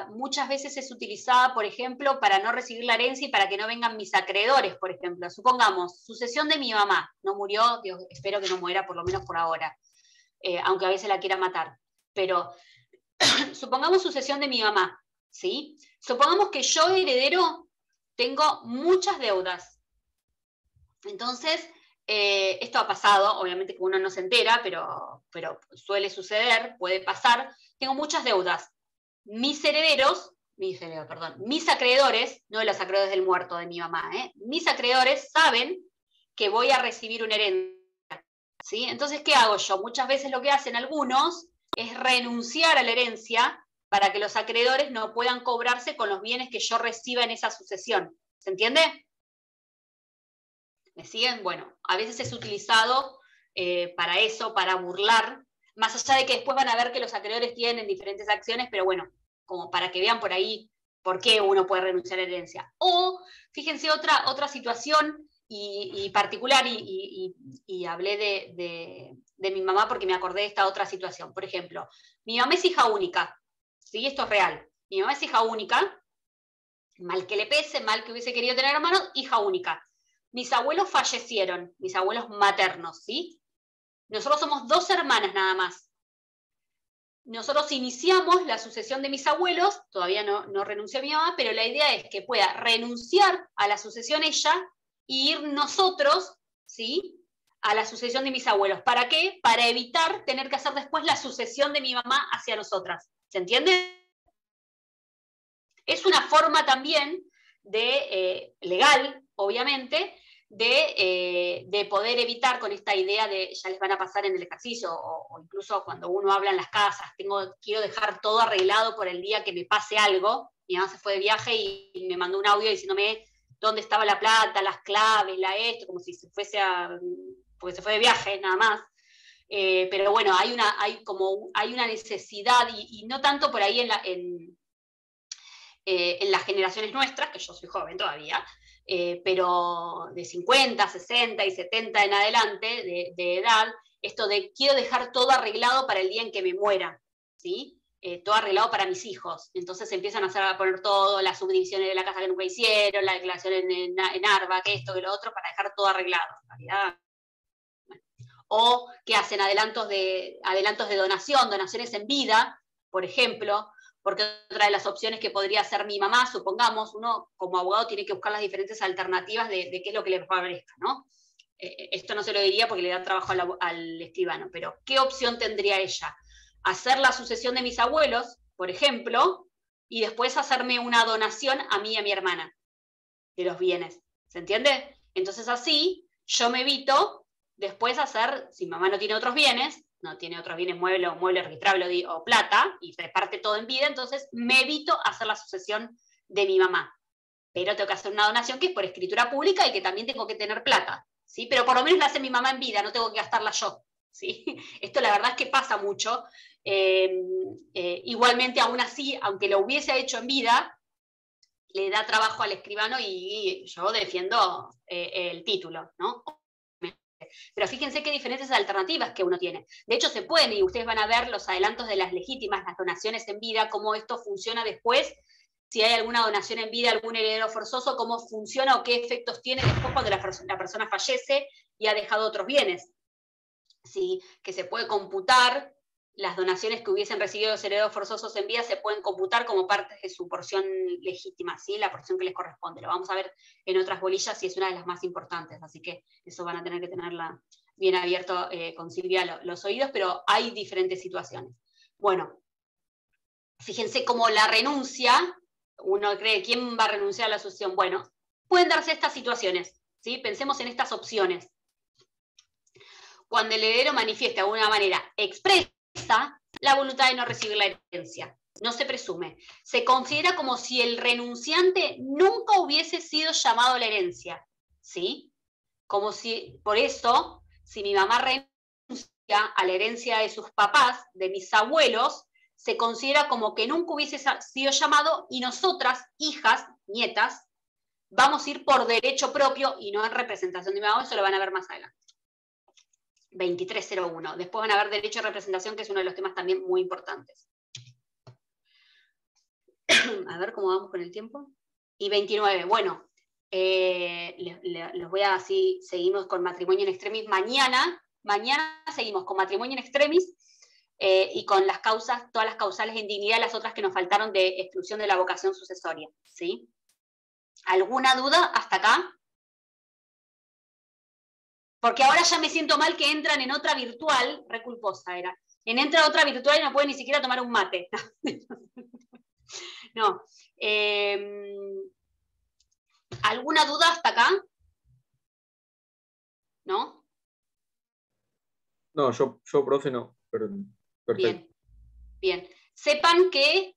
muchas veces es utilizada, por ejemplo, para no recibir la herencia y para que no vengan mis acreedores, por ejemplo. Supongamos, sucesión de mi mamá, no murió, Dios, espero que no muera por lo menos por ahora, aunque a veces la quiera matar, pero supongamos sucesión de mi mamá, ¿sí? Supongamos que yo, heredero, tengo muchas deudas. Entonces, esto ha pasado, obviamente que uno no se entera, pero suele suceder, puede pasar. Tengo muchas deudas. Mis acreedores, no los acreedores del muerto de mi mamá, mis acreedores saben que voy a recibir una herencia. ¿Sí? Entonces, ¿qué hago yo? Muchas veces lo que hacen algunos es renunciar a la herencia para que los acreedores no puedan cobrarse con los bienes que yo reciba en esa sucesión. ¿Se entiende? ¿Me siguen? Bueno, a veces es utilizado para eso, para burlar, más allá de que después van a ver que los acreedores tienen diferentes acciones, pero bueno, como para que vean por ahí por qué uno puede renunciar a la herencia. O, fíjense, otra situación y particular, y hablé de mi mamá porque me acordé de esta otra situación. Por ejemplo, mi mamá es hija única, ¿sí? Esto es real. Mi mamá es hija única, mal que le pese, mal que hubiese querido tener hermanos, hija única. Mis abuelos fallecieron, mis abuelos maternos, ¿sí? Nosotros somos 2 hermanas nada más. Nosotros iniciamos la sucesión de mis abuelos, todavía no renunció a mi mamá, pero la idea es que pueda renunciar a la sucesión ella y ir nosotros, ¿sí?, a la sucesión de mis abuelos. ¿Para qué? Para evitar tener que hacer después la sucesión de mi mamá hacia nosotras. ¿Se entiende? Es una forma también legal, obviamente, de poder evitar con esta idea de ya les van a pasar en el ejercicio, o incluso cuando uno habla en las casas, quiero dejar todo arreglado por el día que me pase algo. Mi mamá se fue de viaje y me mandó un audio diciéndome dónde estaba la plata, las claves, esto, como si se fuese porque se fue de viaje, nada más. Pero bueno, hay una necesidad, y no tanto por ahí en las generaciones nuestras, que yo soy joven todavía, pero de 50, 60 y 70 en adelante de edad, esto de quiero dejar todo arreglado para el día en que me muera, ¿sí? Todo arreglado para mis hijos. Entonces empiezan a poner todo, las subdivisiones de la casa que nunca hicieron, la declaración en ARBA, que esto, que lo otro, para dejar todo arreglado. En realidad, bueno. O que hacen adelantos de donación, donaciones en vida, por ejemplo, porque otra de las opciones que podría hacer mi mamá, supongamos, uno como abogado tiene que buscar las diferentes alternativas de qué es lo que le favorezca, ¿no? Esto no se lo diría porque le da trabajo al escribano, pero ¿qué opción tendría ella? Hacer la sucesión de mis abuelos, por ejemplo, y después hacerme una donación a mí y a mi hermana de los bienes. ¿Se entiende? Entonces así yo me evito después hacer, si mamá no tiene otros bienes mueble registrable o plata, y reparte todo en vida, entonces me evito hacer la sucesión de mi mamá. Pero tengo que hacer una donación que es por escritura pública y que también tengo que tener plata, ¿sí? Pero por lo menos la hace mi mamá en vida, no tengo que gastarla yo, ¿sí? Esto la verdad es que pasa mucho. Igualmente, aún así, aunque lo hubiese hecho en vida, le da trabajo al escribano y yo defiendo el título, ¿no? Pero fíjense qué diferentes alternativas que uno tiene. De hecho, se pueden, y ustedes van a ver los adelantos de las legítimas, las donaciones en vida, cómo esto funciona después, si hay alguna donación en vida, algún heredero forzoso, cómo funciona o qué efectos tiene después cuando la persona fallece y ha dejado otros bienes. ¿Sí? Que se puede computar, las donaciones que hubiesen recibido los herederos forzosos en vida se pueden computar como parte de su porción legítima, ¿sí? La porción que les corresponde. Lo vamos a ver en otras bolillas y es una de las más importantes, así que eso van a tener que tenerla bien abierto con Silvia los oídos, pero hay diferentes situaciones. Bueno, fíjense cómo la renuncia, uno cree, ¿quién va a renunciar a la sucesión? Bueno, pueden darse estas situaciones, ¿sí? Pensemos en estas opciones. Cuando el heredero manifiesta de alguna manera expresa la voluntad de no recibir la herencia, no se presume. Se considera como si el renunciante nunca hubiese sido llamado a la herencia, ¿sí? Como si, por eso, si mi mamá renuncia a la herencia de sus papás, de mis abuelos, se considera como que nunca hubiese sido llamado y nosotras, hijas, nietas, vamos a ir por derecho propio y no en representación de mi mamá, eso lo van a ver más adelante. 2301. Después van a ver derecho de representación, que es uno de los temas también muy importantes. A ver cómo vamos con el tiempo. Y 29. Bueno, los voy a así, seguimos con matrimonio in extremis. Mañana seguimos con matrimonio in extremis y con las causas, todas las causales de indignidad, las otras que nos faltaron de exclusión de la vocación sucesoria. ¿Sí? ¿Alguna duda hasta acá? Porque ahora ya me siento mal que entran en otra virtual, reculposa era, entra otra virtual y no puede ni siquiera tomar un mate. No. ¿Alguna duda hasta acá? ¿No? No, yo profe, no. Pero, perfecto. Bien. Sepan que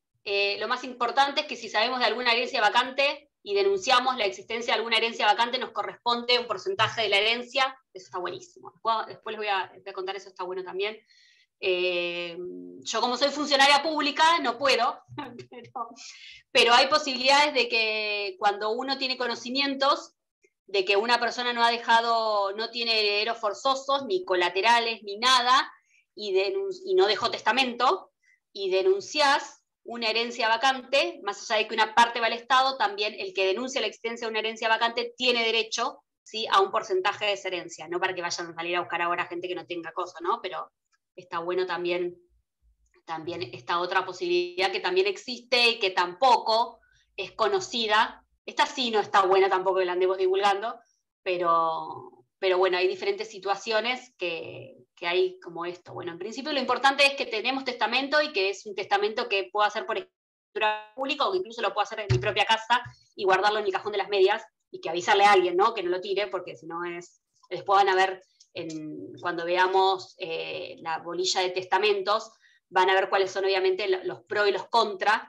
lo más importante es que si sabemos de alguna herencia vacante y denunciamos la existencia de alguna herencia vacante, nos corresponde un porcentaje de la herencia. Eso está buenísimo. Después les voy a contar, eso está bueno también. Yo como soy funcionaria pública no puedo, pero hay posibilidades de que cuando uno tiene conocimientos de que una persona no tiene herederos forzosos, ni colaterales, ni nada, y no dejó testamento, y denunciás una herencia vacante, más allá de que una parte va al Estado, también el que denuncia la existencia de una herencia vacante tiene derecho, ¿sí?, a un porcentaje de esa herencia, no para que vayan a salir a buscar ahora gente que no tenga cosa, ¿no? Pero está bueno también esta otra posibilidad que también existe y que tampoco es conocida. Esta sí no está buena tampoco que la andemos divulgando, pero bueno, hay diferentes situaciones que hay como esto. Bueno, en principio lo importante es que tenemos testamento y que es un testamento que puedo hacer por escritura pública o que incluso lo puedo hacer en mi propia casa y guardarlo en el cajón de las medias y que avisarle a alguien, ¿no?, que no lo tire, porque si no después van a ver, cuando veamos la bolilla de testamentos, van a ver cuáles son obviamente los pros y los contras,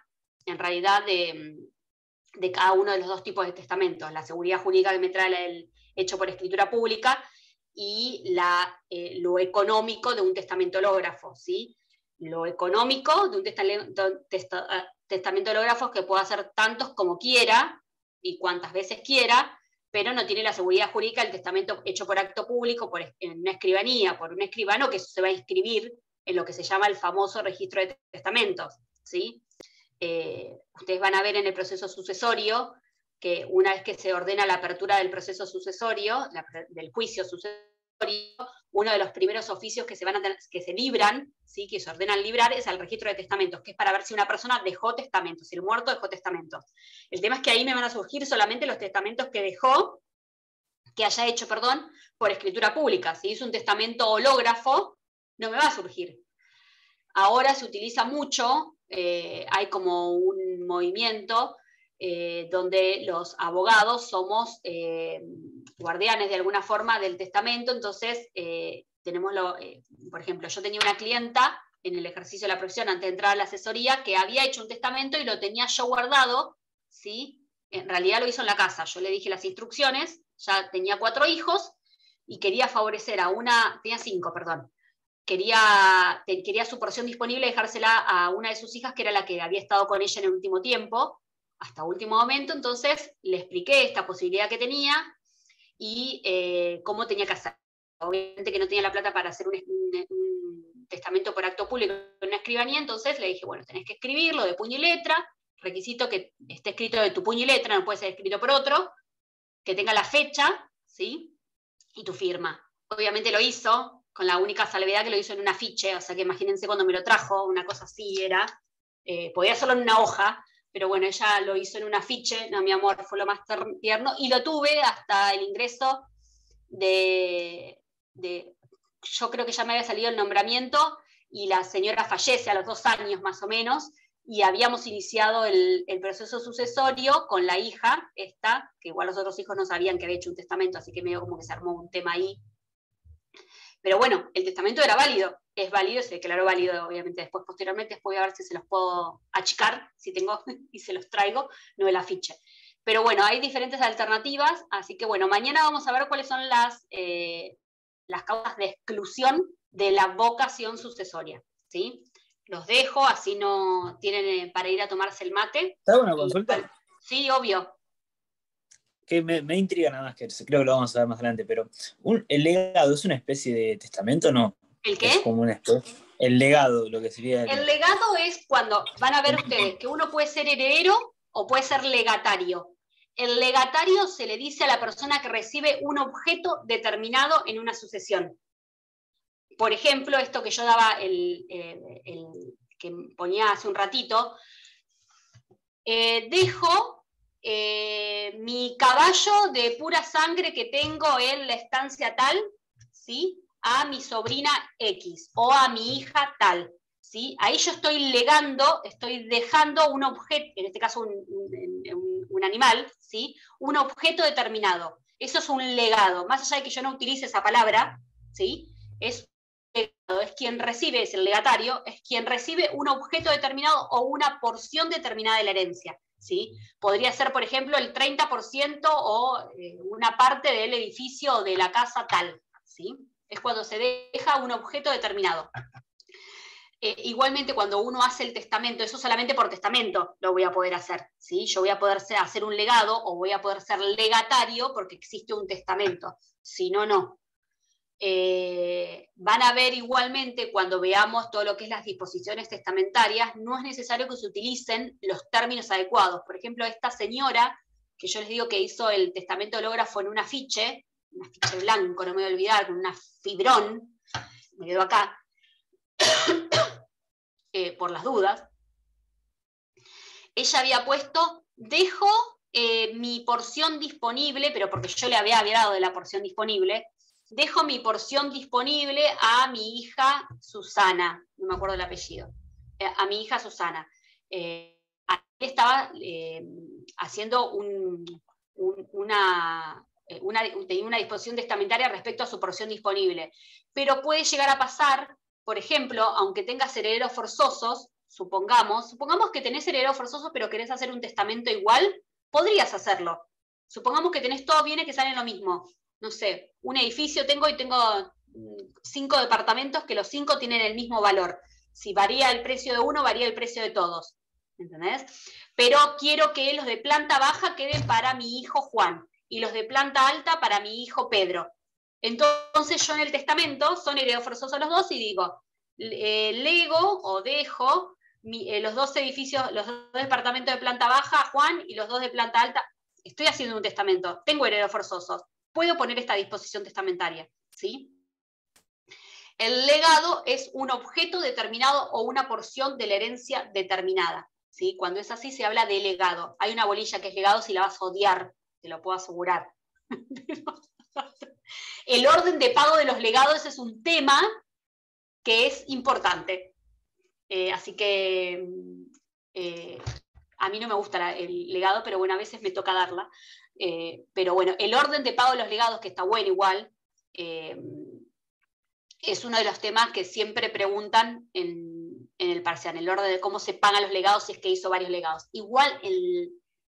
en realidad, de cada uno de los dos tipos de testamentos. La seguridad jurídica que me trae el hecho por escritura pública y lo económico de un testamento hológrafo, ¿sí? Lo económico de un testamento hológrafo es que puedo hacer tantos como quiera y cuantas veces quiera, pero no tiene la seguridad jurídica del testamento hecho por acto público, en una escribanía, por un escribano que se va a inscribir en lo que se llama el famoso registro de testamentos, ¿sí? Ustedes van a ver en el proceso sucesorio que una vez que se ordena la apertura del proceso sucesorio, del juicio sucesorio, uno de los primeros oficios que se libran, ¿sí?, que se ordenan librar, es el registro de testamentos, que es para ver si una persona dejó testamentos, si el muerto dejó testamentos. El tema es que ahí me van a surgir solamente los testamentos que haya hecho, por escritura pública. Si hizo un testamento hológrafo, no me va a surgir. Ahora se utiliza mucho, hay como un movimiento donde los abogados somos guardianes de alguna forma del testamento, entonces tenemos por ejemplo, yo tenía una clienta en el ejercicio de la profesión antes de entrar a la asesoría que había hecho un testamento y lo tenía yo guardado, ¿sí? En realidad lo hizo en la casa, yo le dije las instrucciones, ya tenía 4 hijos y quería favorecer tenía 5, perdón. Quería su porción disponible dejársela a una de sus hijas, que era la que había estado con ella en el último tiempo, hasta último momento. Entonces le expliqué esta posibilidad que tenía y cómo tenía que hacer. Obviamente que no tenía la plata para hacer un testamento por acto público en una escribanía, entonces le dije, bueno, tenés que escribirlo de puño y letra, requisito que esté escrito de tu puño y letra, no puede ser escrito por otro, que tenga la fecha, ¿sí?, y tu firma. Obviamente lo hizo, con la única salvedad que lo hizo en un afiche, o sea que imagínense cuando me lo trajo, una cosa así era, podía hacerlo en una hoja, pero bueno, ella lo hizo en un afiche, no, mi amor, fue lo más tierno, y lo tuve hasta el ingreso yo creo que ya me había salido el nombramiento, y la señora fallece a los 2 años más o menos, y habíamos iniciado el proceso sucesorio con la hija, que igual los otros hijos no sabían que había hecho un testamento, así que medio como que se armó un tema ahí. Pero bueno, el testamento era válido, es válido, se declaró válido obviamente después, posteriormente voy a ver si se los puedo achicar, si tengo, y se los traigo, no el afiche. Pero bueno, hay diferentes alternativas, así que bueno, mañana vamos a ver cuáles son las causas de exclusión de la vocación sucesoria, ¿sí? Los dejo, así no tienen para ir a tomarse el mate. ¿Te hago una consulta? Sí, obvio. Que me intriga nada más, que creo que lo vamos a ver más adelante, pero ¿el legado es una especie de testamento o no? ¿El qué? Es como una especie. El legado, lo que sería. El legado es cuando van a ver ustedes que uno puede ser heredero o puede ser legatario. El legatario se le dice a la persona que recibe un objeto determinado en una sucesión. Por ejemplo, esto que yo daba, que ponía hace un ratito, dejo mi caballo de pura sangre que tengo en la estancia tal, ¿sí?, a mi sobrina X o a mi hija tal, ¿sí? Ahí yo estoy legando, estoy dejando un objeto, en este caso un animal, ¿sí?, un objeto determinado. Eso es un legado. Más allá de que yo no utilice esa palabra, ¿sí?, es quien recibe, es el legatario, es quien recibe un objeto determinado o una porción determinada de la herencia, ¿sí? Podría ser, por ejemplo, el 30% o una parte del edificio o de la casa tal, ¿sí? Es cuando se deja un objeto determinado. igualmente cuando uno hace el testamento, eso solamente por testamento lo voy a poder hacer, ¿sí? Yo voy a poder hacer un legado o voy a poder ser legatario porque existe un testamento, si no, no. Van a ver igualmente cuando veamos todo lo que es las disposiciones testamentarias, no es necesario que se utilicen los términos adecuados. Por ejemplo, esta señora, que yo les digo que hizo el testamento hológrafo en un afiche blanco, no me voy a olvidar, con una fibrón, me quedo acá, por las dudas, ella había puesto, dejo mi porción disponible, pero porque yo le había dado de la porción disponible, dejo mi porción disponible a mi hija Susana, no me acuerdo el apellido, a mi hija Susana. Estaba haciendo tenía una disposición testamentaria respecto a su porción disponible, pero puede llegar a pasar, por ejemplo, aunque tengas herederos forzosos, supongamos que tenés herederos forzosos pero querés hacer un testamento igual, podrías hacerlo. Supongamos que tenés todos bienes que salen lo mismo. No sé, un edificio tengo 5 departamentos que los 5 tienen el mismo valor. Si varía el precio de uno, varía el precio de todos. ¿Entendés? Pero quiero que los de planta baja queden para mi hijo Juan y los de planta alta para mi hijo Pedro. Entonces yo en el testamento son herederos forzosos los dos y digo, lego o dejo los 2 edificios, los 2 departamentos de planta baja a Juan y los 2 de planta alta. Estoy haciendo un testamento, tengo herederos forzosos. Puedo poner esta disposición testamentaria, ¿sí? El legado es un objeto determinado o una porción de la herencia determinada, ¿sí? Cuando es así se habla de legado. Hay una bolilla que es legado si la vas a odiar, te lo puedo asegurar. El orden de pago de los legados es un tema que es importante. Así que a mí no me gusta el legado, pero bueno, a veces me toca darla. Pero bueno, el orden de pago de los legados, que está bueno igual, es uno de los temas que siempre preguntan en el parcial, el orden de cómo se pagan los legados si es que hizo varios legados. Igual,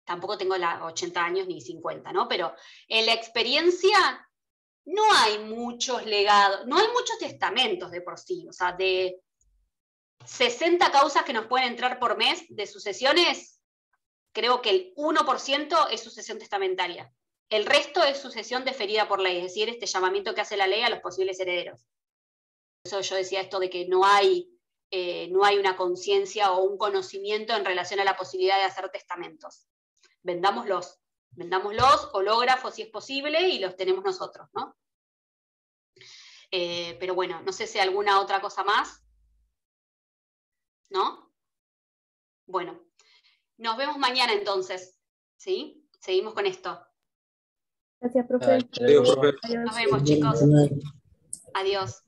tampoco tengo 80 años ni 50, ¿no? Pero en la experiencia no hay muchos legados, no hay muchos testamentos de por sí, o sea, de 60 causas que nos pueden entrar por mes de sucesiones, creo que el 1% es sucesión testamentaria. El resto es sucesión deferida por ley, es decir, este llamamiento que hace la ley a los posibles herederos. Por eso yo decía esto de que no hay una conciencia o un conocimiento en relación a la posibilidad de hacer testamentos. Vendámoslos, hológrafos si es posible, y los tenemos nosotros, ¿no? Pero bueno, no sé si alguna otra cosa más. ¿No? Bueno, nos vemos mañana entonces, ¿sí? Seguimos con esto. Gracias, profe. Adiós, profe. Nos vemos, chicos. Adiós.